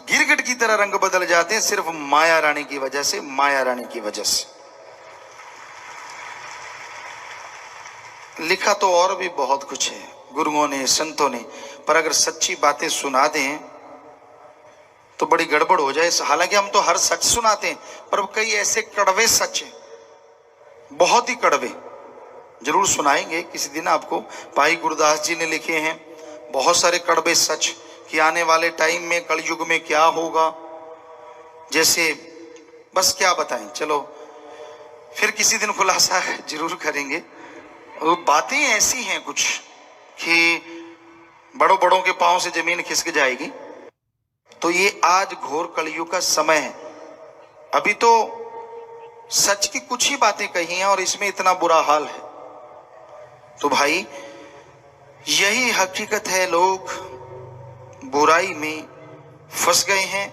A: गिरगिट की तरह रंग बदल जाते हैं सिर्फ माया रानी की वजह से, माया रानी की वजह से। लिखा तो और भी बहुत कुछ है गुरुओं ने, संतों ने, पर अगर सच्ची बातें सुना दें तो बड़ी गड़बड़ हो जाए। हालांकि हम तो हर सच सुनाते हैं, पर कई ऐसे कड़वे सच हैं, बहुत ही कड़वे, जरूर सुनाएंगे किसी दिन आपको। भाई गुरदास जी ने लिखे हैं बहुत सारे कड़वे सच कि आने वाले टाइम में कलयुग में क्या होगा। जैसे बस क्या बताएं, चलो फिर किसी दिन खुलासा जरूर करेंगे। वो बातें ऐसी हैं कुछ कि बड़ों बड़ों के पांव से जमीन खिसक जाएगी। तो ये आज घोर कलयुग का समय है। अभी तो सच की कुछ ही बातें कही हैं और इसमें इतना बुरा हाल है। तो भाई यही हकीकत है, लोग बुराई में फंस गए हैं,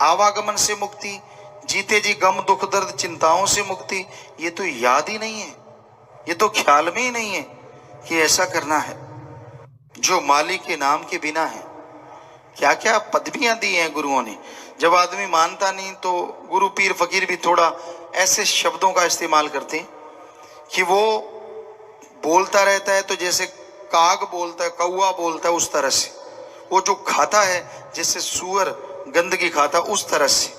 A: आवागमन से मुक्ति, जीते जी गम दुख दर्द चिंताओं से मुक्ति, ये तो याद ही नहीं है, ये तो ख्याल में ही नहीं है कि ऐसा करना है जो मालिक के नाम के बिना है। क्या क्या पदवियां दी हैं गुरुओं ने। जब आदमी मानता नहीं तो गुरु पीर फकीर भी थोड़ा ऐसे शब्दों का इस्तेमाल करते हैं कि वो बोलता रहता है तो जैसे काग बोलता है, कौवा बोलता है, उस तरह से। वो जो खाता है जैसे सुअर गंदगी खाता, उस तरह से।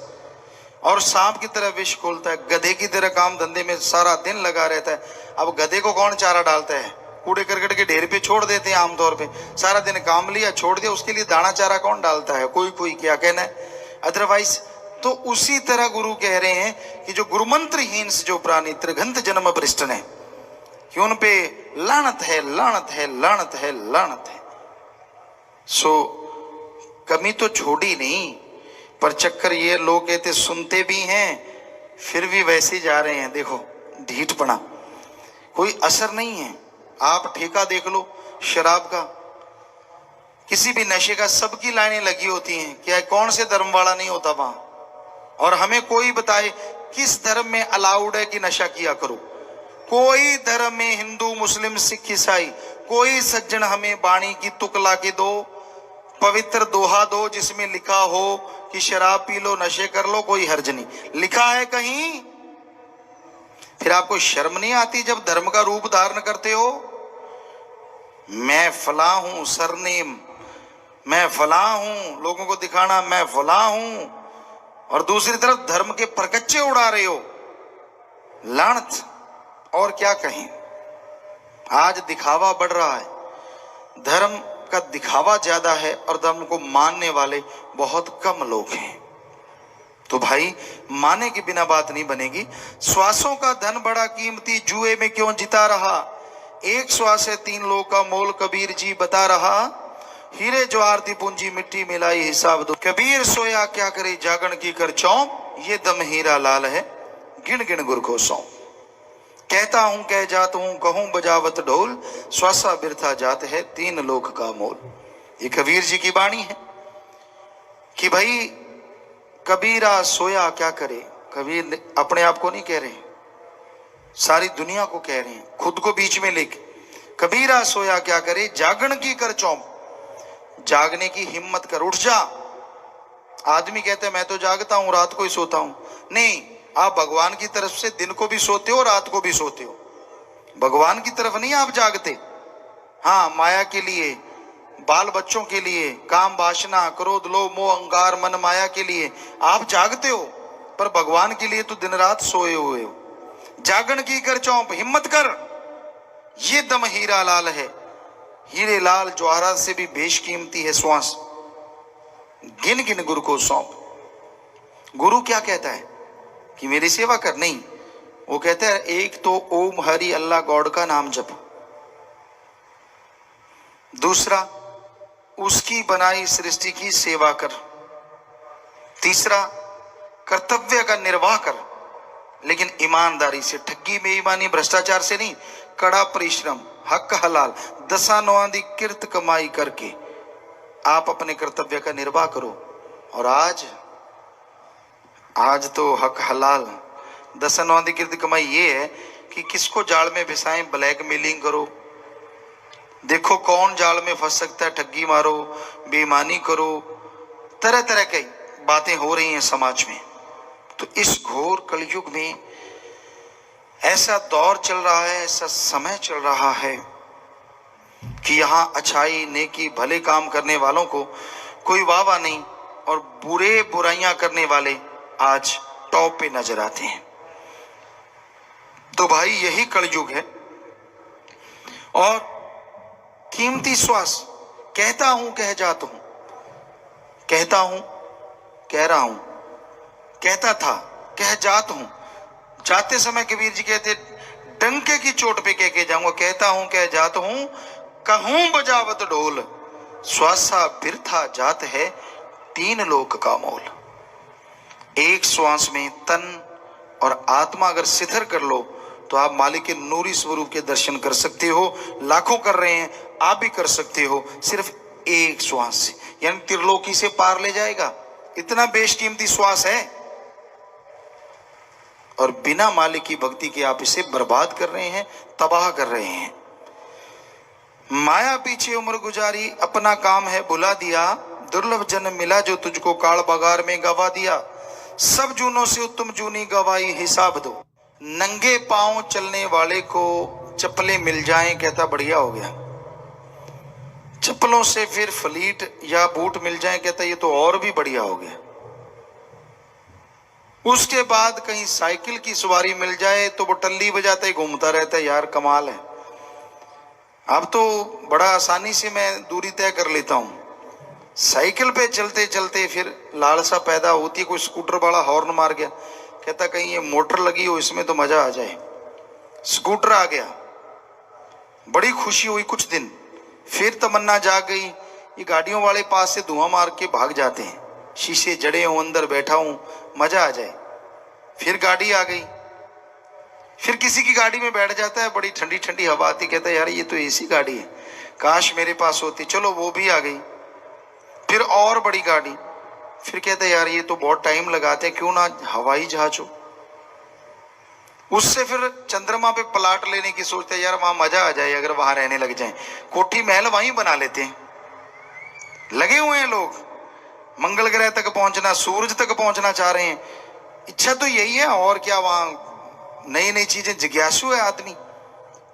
A: और सांप की तरह विष खोलता है, गधे की तरह काम धंधे में सारा दिन लगा रहता है। अब गधे को कौन चारा डालता है? कूड़े करकट के ढेर पे छोड़ देते हैं आमतौर पे। सारा दिन काम लिया, छोड़ दिया, उसके लिए दाना चारा कौन डालता है? कोई कोई, क्या कहना है अदरवाइज। तो उसी तरह गुरु कह रहे हैं कि जो गुरुमंत्रहीन से जो प्राणी त्रिगंत जन्म भ्रष्ट है कि उन पे लानत है, लानत है, लानत है, लानत है। सो कमी तो छोड़ी नहीं, पर चक्कर ये लोग कहते सुनते भी हैं फिर भी वैसे जा रहे हैं। देखो ढीठ पड़ा, कोई असर नहीं है। आप ठेका देख लो शराब का, किसी भी नशे का, सबकी लाइनें लगी होती हैं। क्या कौन से धर्म वाला नहीं होता वहां? और हमें कोई बताए किस धर्म में अलाउड है कि नशा किया करो? कोई धर्म में, हिंदू मुस्लिम सिख ईसाई, कोई सज्जन हमें वाणी की तुक ला के दो, पवित्र दोहा दो जिसमें लिखा हो कि शराब पी लो, नशे कर लो, कोई हर्ज नहीं। लिखा है कहीं? फिर आपको शर्म नहीं आती जब धर्म का रूप धारण करते हो? मैं फला हूं, सरनेम मैं फला हूं, लोगों को दिखाना मैं फला हूं, और दूसरी तरफ धर्म के परकच्चे उड़ा रहे हो। लानत। और क्या कहें, आज दिखावा बढ़ रहा है, धर्म का दिखावा ज्यादा है और धर्म को मानने वाले बहुत कम लोग हैं। तो भाई माने के बिना बात नहीं बनेगी। श्वासों का धन बड़ा कीमती, जुए में क्यों जिता रहा? एक श्वास है 3 लोग का मोल, कबीर जी बता रहा। हीरे ज्वार दी पूंजी मिट्टी मिलाई हिसाब दो। कबीर सोया क्या करे जागण की कर चौंप, ये दम हीरा लाल है गिन गिन गुर को सौंप। कहता हूं कह जात हूं, कहूं बजावत ढोल, श्वासा बिरथा जात है 3 लोक का मोल। ये कबीर जी की वाणी है कि भाई कबीरा सोया क्या करे। कबीर अपने आप को नहीं कह रहे, सारी दुनिया को कह रहे हैं, खुद को बीच में लेके। कबीरा सोया क्या करे जागण की कर चौंप, जागने की हिम्मत कर, उठ जा। आदमी कहते हैं मैं तो जागता हूं, रात को ही सोता हूं। नहीं, आप भगवान की तरफ से दिन को भी सोते हो, रात को भी सोते हो। भगवान की तरफ नहीं आप जागते। हाँ, माया के लिए, बाल बच्चों के लिए, काम वासना क्रोध लोभ मोह अहंकार मन माया के लिए आप जागते हो, पर भगवान के लिए तो दिन रात सोए हुए हो। जागण की कर चौंप, हिम्मत कर, ये दम हीरा लाल है। हीरे लाल ज्वाहरात से भी बेशकीमती है श्वास, गिन गिन गुरु को सौंप। गुरु क्या कहता है कि मेरी सेवा कर? नहीं, वो कहता है एक तो ओम हरि अल्लाह गॉड का नाम जप, दूसरा उसकी बनाई सृष्टि की सेवा कर, तीसरा कर्तव्य का निर्वाह कर, लेकिन ईमानदारी से, ठगी बेईमानी भ्रष्टाचार से नहीं, कड़ा परिश्रम, हक हलाल, 10 नौआं दी किरत कमाई करके आप अपने कर्तव्य का निर्वाह करो। और आज तो हक हलाल 10 नौआं दी किरत कमाई ये है कि किसको जाल में फंसाएं, ब्लैकमेलिंग करो, देखो कौन जाल में फंस सकता है, ठगी मारो, बेईमानी करो, तरह तरह की बातें हो रही हैं समाज में। तो इस घोर कलयुग में ऐसा दौर चल रहा है, ऐसा समय चल रहा है कि यहां अच्छाई नेकी भले काम करने वालों को कोई वाह नहीं, और बुरे बुराइयां करने वाले आज टॉप पे नजर आते हैं। तो भाई यही कलयुग है। और कीमती श्वास, कहता हूं कह जाता हूं, कहता हूं कह रहा हूं, कहता था कह जात हूं। जाते समय कबीर जी कहते डंके की चोट पे कह के जाऊंगा, कहता हूं कह जात हूं, कहूं बजावत ढोल, श्वासा बिरथा जात है 3 लोक का मोल। एक श्वास में तन और आत्मा अगर शिथिर कर लो तो आप मालिक के नूरी स्वरूप के दर्शन कर सकते हो। लाखों कर रहे हैं, आप भी कर सकते हो, सिर्फ एक श्वास से, यानी त्रिलोकी से पार ले जाएगा। इतना बेशकीमती श्वास है और बिना मालिक की भक्ति के आप इसे बर्बाद कर रहे हैं, तबाह कर रहे हैं। माया पीछे उम्र गुजारी, अपना काम है बुला दिया, दुर्लभ जन्म मिला जो तुझको काल बगार में गवा दिया। सब जूनों से उत्तम जूनी गवाई हिसाब दो। नंगे पांव चलने वाले को चप्पलें मिल जाएं, कहता बढ़िया हो गया। चप्पलों से फिर फ्लीट या बूट मिल जाएं, कहता ये तो और भी बढ़िया हो गया। उसके बाद कहीं साइकिल की सवारी मिल जाए तो वो टल्ली बजाते ही घूमता रहता है, यार कमाल है। अब तो बड़ा आसानी से मैं दूरी तय कर लेता हूं। साइकिल पे चलते चलते फिर लालसा पैदा होती है, कोई स्कूटर वाला हॉर्न मार गया, कहता कहीं ये मोटर लगी हो इसमें तो मजा आ जाए। स्कूटर आ गया, बड़ी खुशी हुई कुछ दिन, फिर तमन्ना जाग गई, ये गाड़ियों वाले पास से धुआं मार के भाग जाते हैं, शीशे जड़े हों, अंदर बैठा हूं, मजा आ जाए। फिर गाड़ी आ गई, फिर किसी की गाड़ी में बैठ जाता है, बड़ी ठंडी ठंडी हवा आती, कहता है यार ये तो एसी गाड़ी है, काश मेरे पास होती, चलो वो भी आ गई। फिर और बड़ी गाड़ी, फिर कहता है यार ये तो बहुत टाइम लगाते हैं, क्यों ना हवाई जहाज हो। उससे फिर चंद्रमा पे प्लाट लेने की सोचते हैं, यार वहां मजा आ जाए अगर वहां रहने लग जाए, कोठी महल वहीं बना लेते हैं। लगे हुए हैं लोग, मंगल ग्रह तक पहुंचना, सूरज तक पहुंचना चाह रहे हैं, इच्छा तो यही है। और क्या, वहां नई नई चीजें, जिज्ञासु है आदमी।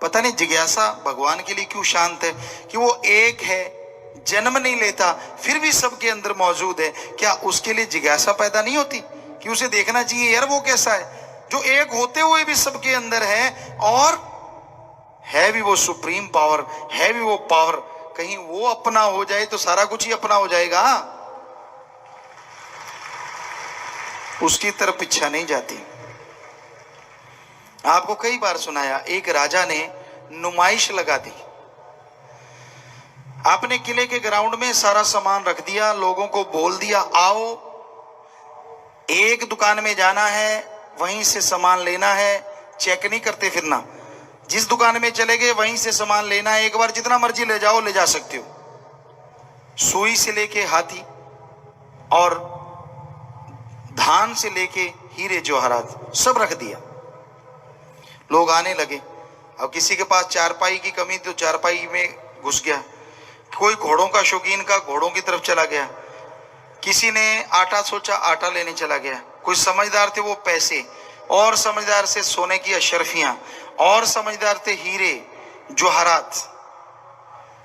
A: पता नहीं जिज्ञासा भगवान के लिए क्यों शांत है, कि वो एक है, जन्म नहीं लेता, फिर भी सबके अंदर मौजूद है। क्या उसके लिए जिज्ञासा पैदा नहीं होती कि उसे देखना चाहिए यार वो कैसा है, जो एक होते हुए भी सबके अंदर है, और है भी वो सुप्रीम पावर, है भी वो पावर, कहीं वो अपना हो जाए तो सारा कुछ ही अपना हो जाएगा। उसकी तरफ इच्छा नहीं जाती। आपको कई बार सुनाया, एक राजा ने नुमाइश लगा दी। आपने किले के ग्राउंड में सारा सामान रख दिया, लोगों को बोल दिया आओ, एक दुकान में जाना है, वहीं से सामान लेना है, चेक नहीं करते फिरना। जिस दुकान में चले गए वहीं से सामान लेना है, एक बार जितना मर्जी ले जाओ, ले जा सकते हो। सुई से लेके हाथी और धान से लेके हीरे जवाहरात सब रख दिया। लोग आने लगे। अब किसी के पास चारपाई की कमी तो चारपाई में घुस गया, कोई घोड़ों का शौकीन का घोड़ों की तरफ चला गया, किसी ने आटा सोचा आटा लेने चला गया, कोई समझदार थे वो पैसे, और समझदार से सोने की अशरफियां, और समझदार थे हीरे जवाहरात।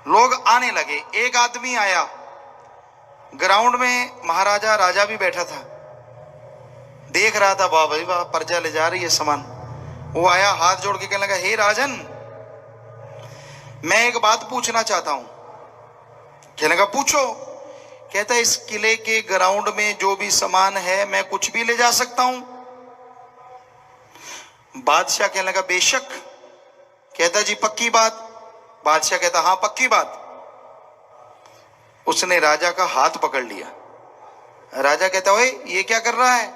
A: लोग आने लगे। एक आदमी आया, ग्राउंड में महाराजा राजा भी बैठा था, देख रहा था, वाह भाई वाह प्रजा ले जा रही है सामान। वो आया, हाथ जोड़ के कहने लगा, हे राजन मैं एक बात पूछना चाहता हूं। कहने लगा पूछो। कहता इस किले के ग्राउंड में जो भी सामान है मैं कुछ भी ले जा सकता हूं? बादशाह कहने लगा बेशक। कहता जी पक्की बात? बादशाह कहता हां पक्की बात। उसने राजा का हाथ पकड़ लिया। राजा कहता ओए ये क्या कर रहा है?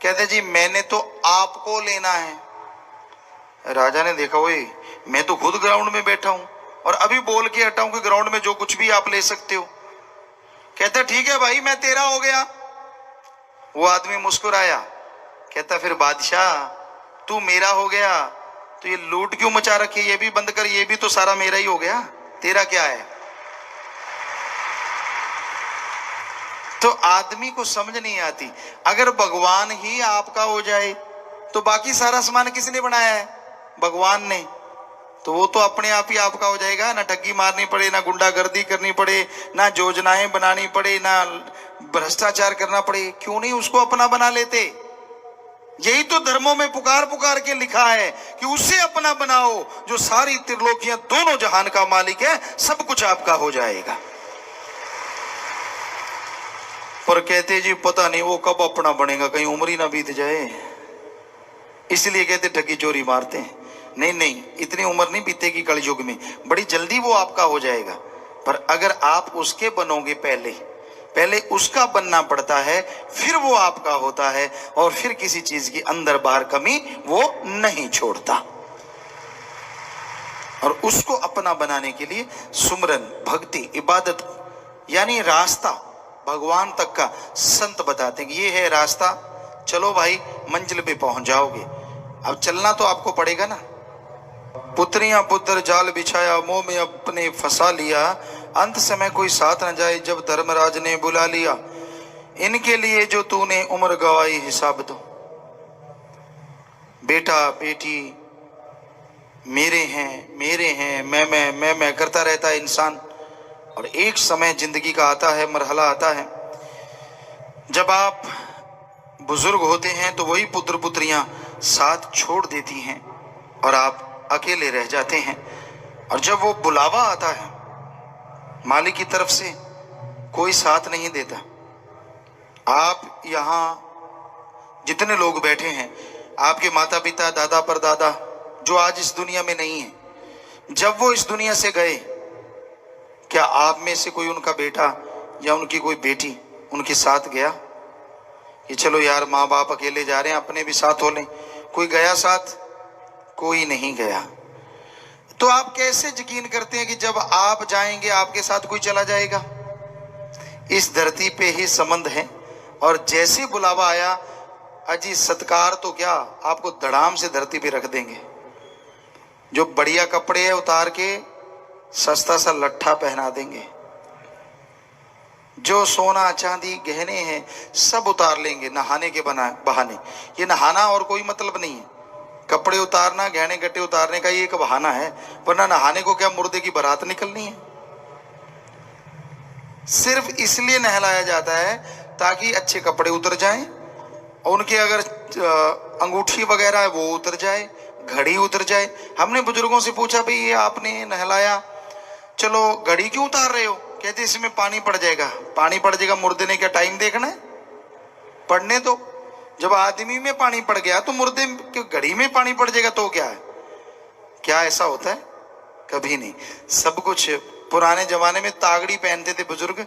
A: कहते जी मैंने तो आपको लेना है। राजा ने देखा ओए मैं तो खुद ग्राउंड में बैठा हूं और अभी बोल के हटा हूं कि ग्राउंड में जो कुछ भी आप ले सकते हो। कहता ठीक है भाई मैं तेरा हो गया। वो आदमी मुस्कुराया। कहता फिर बादशाह तू मेरा हो गया तो ये लूट क्यों मचा रखी, ये भी बंद कर, ये भी तो सारा मेरा ही हो गया, तेरा क्या है? तो आदमी को समझ नहीं आती, अगर भगवान ही आपका हो जाए तो बाकी सारा सामान किसने बनाया है? भगवान ने। तो वो तो अपने आप ही आपका हो जाएगा, ना ठगी मारनी पड़े, ना गुंडागर्दी करनी पड़े, ना योजनाएं बनानी पड़े, ना भ्रष्टाचार करना पड़े। क्यों नहीं उसको अपना बना लेते? यही तो धर्मों में पुकार पुकार के लिखा है कि उसे अपना बनाओ जो सारी त्रिलोकियां दोनों जहान का मालिक है, सब कुछ आपका हो जाएगा। पर कहते जी पता नहीं वो कब अपना बनेगा, कहीं उम्र ही ना बीत जाए, इसलिए कहते ठगी चोरी मारते हैं। नहीं नहीं, इतनी उम्र नहीं बीतेगी कलयुग में, बड़ी जल्दी वो आपका हो जाएगा। पर अगर आप उसके बनोगे, पहले उसका बनना पड़ता है, फिर वो आपका होता है, और फिर किसी चीज की अंदर बाहर कमी वो नहीं छोड़ता। और उसको अपना बनाने के लिए सुमरन, भक्ति, इबादत यानी रास्ता, भगवान तक का संत बताते हैं कि ये है रास्ता, चलो भाई मंजिल पे पहुंच जाओगे। अब चलना तो आपको पड़ेगा ना। पुत्रियां पुत्र जाल बिछाया, मोह में अपने फंसा लिया, अंत समय कोई साथ न जाए जब धर्मराज ने बुला लिया। इनके लिए जो तूने उम्र गवाई हिसाब दो। बेटा बेटी मेरे हैं, मैं करता रहता है इंसान। और एक समय जिंदगी का आता है, मरहला आता है, जब आप बुजुर्ग होते हैं तो वही पुत्र पुत्रियां साथ छोड़ देती हैं और आप अकेले रह जाते हैं। और जब वो बुलावा आता है मालिक की तरफ से, कोई साथ नहीं देता। आप यहाँ जितने लोग बैठे हैं, आपके माता पिता, दादा परदादा जो आज इस दुनिया में नहीं है, जब वो इस दुनिया से गए, क्या आप में से कोई उनका बेटा या उनकी कोई बेटी उनके साथ गया कि चलो यार माँ बाप अकेले जा रहे हैं, अपने भी साथ हो लें? कोई गया साथ? कोई नहीं गया। तो आप कैसे यकीन करते हैं कि जब आप जाएंगे आपके साथ कोई चला जाएगा? इस धरती पे ही संबंध है। और जैसे बुलावा आया, अजी सत्कार तो क्या, आपको धड़ाम से धरती पे रख देंगे। जो बढ़िया कपड़े है उतार के सस्ता सा लट्ठा पहना देंगे, जो सोना चांदी गहने हैं सब उतार लेंगे नहाने के बहाने। ये नहाना और कोई मतलब नहीं है, कपड़े उतारना, गहने गट्टे उतारने का ये एक बहाना है, वरना नहाने को क्या मुर्दे की बारात निकलनी है? सिर्फ इसलिए नहलाया जाता है ताकि अच्छे कपड़े उतर जाएं, उनके अगर अंगूठी वगैरह है वो उतर जाए, घड़ी उतर जाए। हमने बुजुर्गों से पूछा, भाई ये आपने नहलाया, चलो घड़ी क्यों उतार रहे हो? कहते इसमें पानी पड़ जाएगा। पानी पड़ जाएगा, मुर्दे ने क्या टाइम देखना है? पड़ने दो। जब आदमी में पानी पड़ गया तो मुर्दे की घड़ी में पानी पड़ जाएगा तो क्या है? क्या ऐसा होता है? कभी नहीं। सब कुछ पुराने जमाने में तागड़ी पहनते थे बुजुर्ग,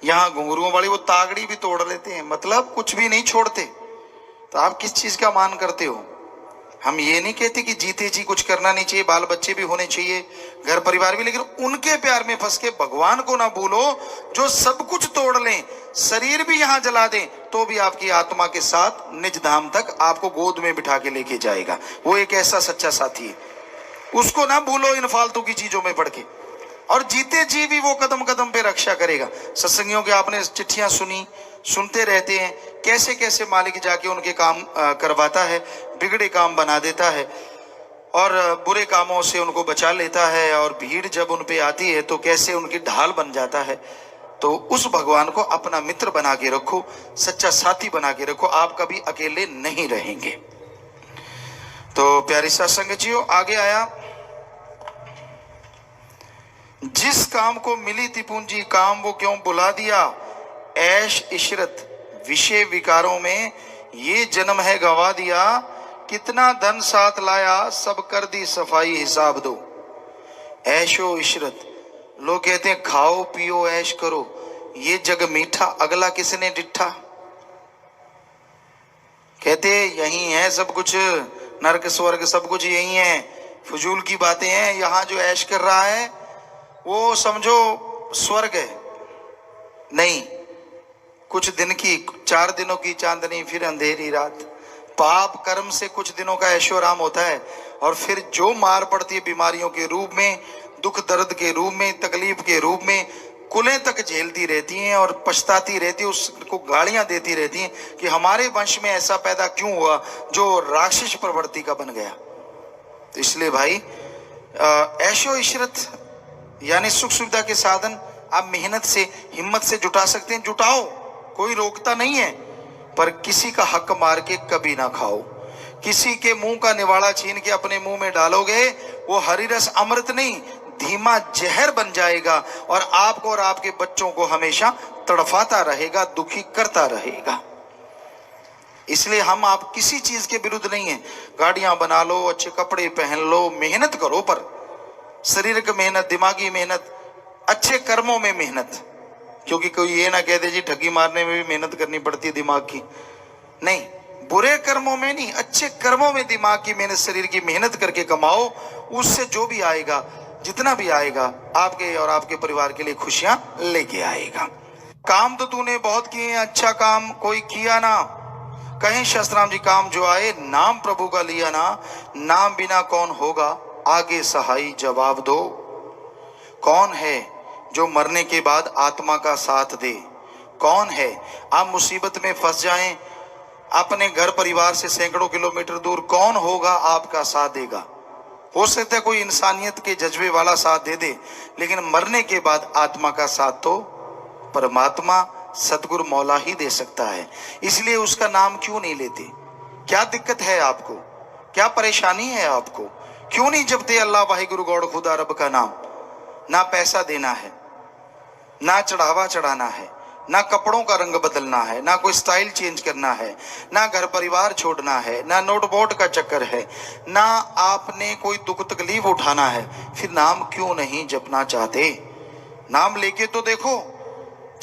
A: यहाँ घुंघरुओं वाली, वो तागड़ी भी तोड़ लेते हैं, मतलब कुछ भी नहीं छोड़ते। तो आप किस चीज का मान करते हो? हम ये नहीं कहते कि जीते जी कुछ करना नहीं चाहिए, बाल बच्चे भी होने चाहिए, घर परिवार भी, लेकिन उनके प्यार में फंस के भगवान को ना भूलो जो सब कुछ तोड़ लें, शरीर भी यहां जला दें तो भी आपकी आत्मा के साथ निज धाम तक आपको गोद में बिठा के लेके जाएगा। वो एक ऐसा सच्चा साथी है, उसको ना भूलो इन फालतू की चीजों में पड़ के। और जीते जी भी वो कदम कदम पे रक्षा करेगा। सत्संगियों के आपने चिट्ठियां सुनी, सुनते रहते हैं कैसे कैसे मालिक जाके उनके काम करवाता है, बिगड़े काम बना देता है और बुरे कामों से उनको बचा लेता है। और भीड़ जब उन पे आती है तो कैसे उनकी ढाल बन जाता है। तो उस भगवान को अपना मित्र बना के रखो, सच्चा साथी बना के रखो, आप कभी अकेले नहीं रहेंगे। तो प्यारी सत्संग जियो, आगे आया, जिस काम को मिली थी पूंजी, काम वो क्यों बुला दिया, ऐश इशरत विषय विकारों में ये जन्म है गवा दिया, कितना धन साथ लाया सब कर दी सफाई हिसाब दो। ऐशो इशरत, लोग कहते हैं खाओ पियो ऐश करो, ये जग मीठा अगला किसने डिठा। कहते यही है सब कुछ, नरक स्वर्ग सब कुछ यही है, फजूल की बातें हैं। यहाँ जो ऐश कर रहा है वो समझो स्वर्ग है। नहीं, कुछ दिन की, 4 दिनों की चांदनी फिर अंधेरी रात। पाप कर्म से कुछ दिनों का ऐशोराम होता है और फिर जो मार पड़ती है बीमारियों के रूप में, दुख दर्द के रूप में, तकलीफ के रूप में, कुलें तक झेलती रहती हैं और पछताती रहती है, उसको गालियां देती रहती हैं कि हमारे वंश में ऐसा पैदा क्यों हुआ जो राक्षस प्रवृत्ति का बन गया। तो इसलिए भाई ऐशो इशरत यानी सुख सुविधा के साधन आप मेहनत से, हिम्मत से जुटा सकते हैं, जुटाओ, कोई रोकता नहीं है, पर किसी का हक मार के कभी ना खाओ। किसी के मुंह का निवाड़ा छीन के अपने मुंह में डालोगे, वो हरी रस अमृत नहीं धीमा जहर बन जाएगा और आपको और आपके बच्चों को हमेशा तड़फाता रहेगा, दुखी करता रहेगा। इसलिए हम आप किसी चीज के विरुद्ध नहीं है। गाड़ियां बना लो, अच्छे कपड़े पहन लो, मेहनत करो, पर शारीरिक मेहनत, दिमागी मेहनत, अच्छे कर्मों में मेहनत। क्योंकि कोई ये ना कह दे जी ठगी मारने में भी मेहनत करनी पड़ती है दिमाग की। नहीं, बुरे कर्मों में नहीं, अच्छे कर्मों में दिमाग की मेहनत, शरीर की मेहनत करके कमाओ। उससे जो भी आएगा, जितना भी आएगा, आपके और आपके परिवार के लिए खुशियां लेके आएगा। काम तो तूने बहुत किए, अच्छा काम कोई किया ना। कहीं शास्त्राम जी काम जो आए, नाम प्रभु का लिया ना। नाम बिना कौन होगा, आगे सहाई जवाब दो। कौन है जो मरने के बाद आत्मा का साथ दे? कौन है? आप मुसीबत में फंस जाएं, अपने घर परिवार से सैकड़ों किलोमीटर दूर, कौन होगा आपका साथ देगा? हो सकता है कोई इंसानियत के जज्बे वाला साथ दे दे, लेकिन मरने के बाद आत्मा का साथ तो परमात्मा सतगुरु मौला ही दे सकता है। इसलिए उसका नाम क्यों नहीं लेते? क्या दिक्कत है आपको? क्या परेशानी है आपको? क्यों नहीं जपते अल्लाह वाहिगुरु गौड़ खुदा रब का नाम? ना पैसा देना है, ना चढ़ावा चढ़ाना है, ना कपड़ों का रंग बदलना है, ना कोई स्टाइल चेंज करना है, ना घर परिवार छोड़ना है, ना नोट बोर्ड का चक्कर है, ना आपने कोई दुख तकलीफ उठाना है। फिर नाम क्यों नहीं जपना चाहते? नाम लेके तो देखो,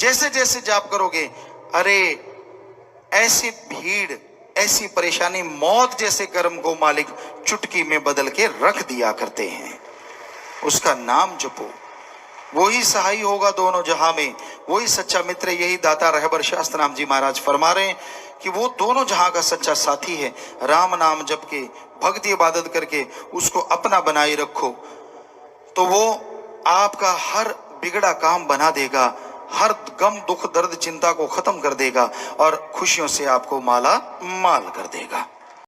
A: जैसे जैसे जाप करोगे, अरे ऐसी भीड़, ऐसी परेशानी, मौत जैसे कर्म को मालिक चुटकी में बदल के रख दिया करते हैं। उसका नाम जपो, वही सहाय होगा दोनों जहां में, वही सच्चा मित्र। यही दाता रहबर शास्त्र जी महाराज फरमा रहे हैं कि वो दोनों जहां का सच्चा साथी है। राम नाम जप के, भक्ति इबादत करके उसको अपना बनाए रखो, तो वो आपका हर बिगड़ा काम बना देगा, हर गम दुख दर्द चिंता को खत्म कर देगा और खुशियों से आपको माला माल कर देगा।